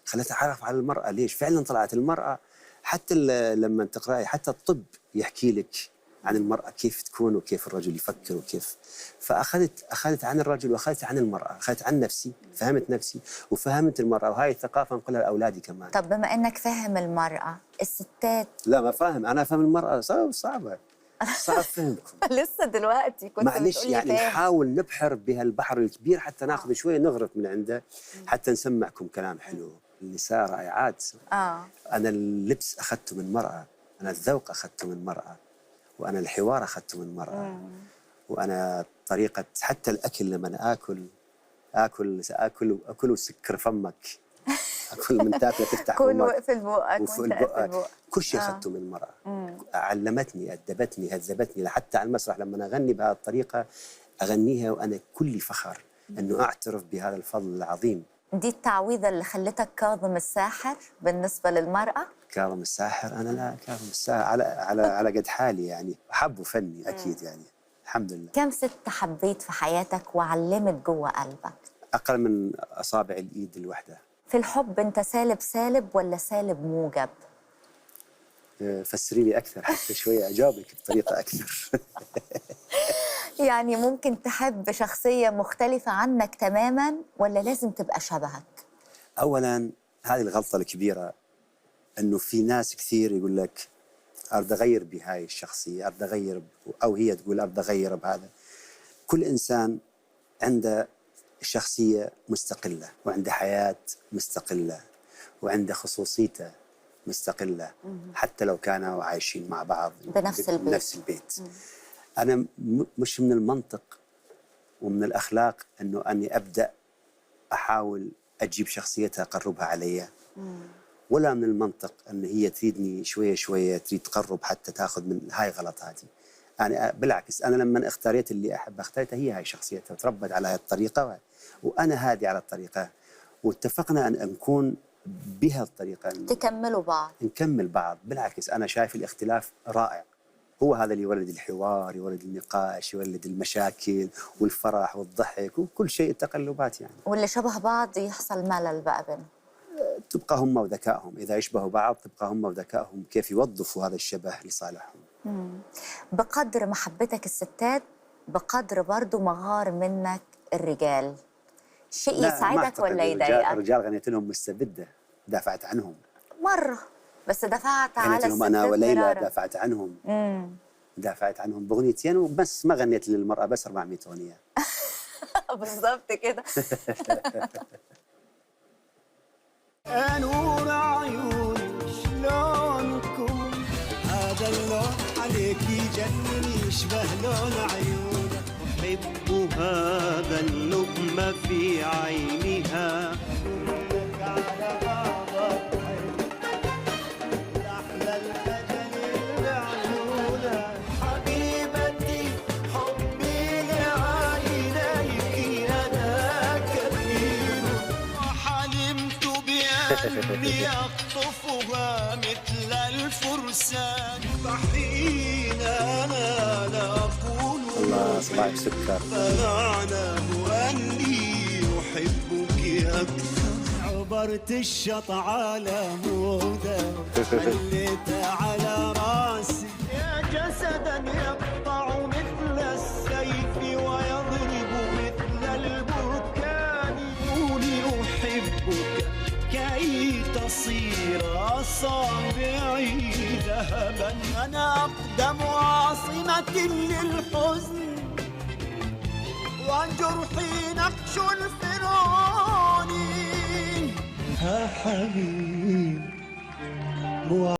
خلاني أتعرف على المرأة. ليش؟ فعلا طلعت المرأة، حتى لما تقرأي حتى الطب يحكي لك عن المرأة كيف تكون وكيف الرجل يفكر وكيف. فأخذت عن الرجل وأخذت عن المرأة، أخذت عن نفسي، فهمت نفسي وفهمت المرأة، وهاي الثقافة نقولها لأولادي كمان.
طب بما أنك فاهم المرأة، الستات؟
لا ما فاهم، أنا فاهم المرأة صعبة، صعب فهمكم.
لسه دلوقتي كنت
معلش يعني نحاول نبحر بهالبحر الكبير حتى ناخذ شوية نغرف من عنده حتى نسمعكم كلام حلو. النساء رائعات. أنا اللبس أخذته من مرأة، أنا الذوق أخذته من مرأة، وأنا الحوار أخذته من مرأة، وأنا طريقة حتى الأكل لما أنا أكل وسكر فمك، أكل من تاكل تفتح
كل وقفل بقك،
كل شيء أخذته من المرأة. علمتني، أدبتني، هذبتني، لحتى على المسرح لما أغني بهذه الطريقة أغنيها وأنا كلي فخر أنه أعترف بهذا الفضل العظيم.
دي التعويذة اللي خلتك كاظم الساحر بالنسبة للمرأة؟
كاظم الساحر؟ أنا لا، كاظم الساحر على قد حالي يعني، حب وفني أكيد يعني، الحمد لله.
كم ست حبيت في حياتك وعلمت جوه قلبك؟
أقل من أصابع الإيد الواحدة.
في الحب أنت سالب ولا سالب موجب؟
فسري لي أكثر حتى شوية أجاوبك بطريقة أكثر.
يعني ممكن تحب شخصية مختلفة عنك تماماً ولا لازم تبقى شبهك؟
أولاً هذه الغلطة الكبيرة، أنه في ناس كثير يقول لك أريد أغير بهاي الشخصية، أريد أغير، أو هي تقول أريد أغير بهذا. كل إنسان عنده شخصية مستقلة، وعنده حياة مستقلة، وعنده خصوصيته مستقلة، حتى لو كانوا عايشين مع بعض بنفس البيت. أنا مش من المنطق ومن الأخلاق أنه أني أبدأ أحاول أجيب شخصيتها أقربها علي، ولا من المنطق أن هي تريدني شوية شوية تريد تقرب حتى تأخذ من هاي غلط هذه. أنا بالعكس، أنا لما اختاريت اللي أحب اختارتها هي هاي شخصيتها، وتربت على هاي الطريقة، وأنا هادي على الطريقة، واتفقنا أن نكون بها الطريقة،
تكملوا بعض،
نكمل بعض. بالعكس أنا شايف الاختلاف رائع، هو هذا اللي يولد الحوار، يولد النقاش، يولد المشاكل والفرح والضحك وكل شيء، التقلبات يعني.
واللي شبه بعض يحصل ملل بقى بينهم.
تبقى هم وذكائهم، إذا يشبهوا بعض تبقى هم وذكائهم كيف يوظفوا هذا الشبه لصالحهم.
بقدر محبتك الستات بقدر برضو مغار منك الرجال، شيء يسعدك ولا يضايقك؟
الرجال غنيت لهم مستبدة، دافعت عنهم مرة،
بس دفعت على
الستات. أنا وليلى دافعت عنهم، دافعت عنهم بأغنيتين وبس، ما غنيت للمرأة بس 400 أغنية.
بالضبط كده.
نور عيوني شلونكم، هذا اللون عليك يجنن يشبه لون عيونك، أحب هذا اللقمة في عينها، لك على بعض أحلى الأجل بعيونها، حبيبتي حبي لعينيك أنا كبير، وحلمت بأني أخطفها مثل الفرسان، فحين أنا لا أقول
الله صباحك سكر،
فمعناه أني أحبك أكثر، عبرت الشط على مودة حليت على راسي، يا جسدا يقطع مثل السيف ويضرب مثل البركان، قولي أحبك كي تصير صامتا رافعي ذهبا أنا أقدم عاصمة للحزن وجرحي نقش الفرعون. ها حبيب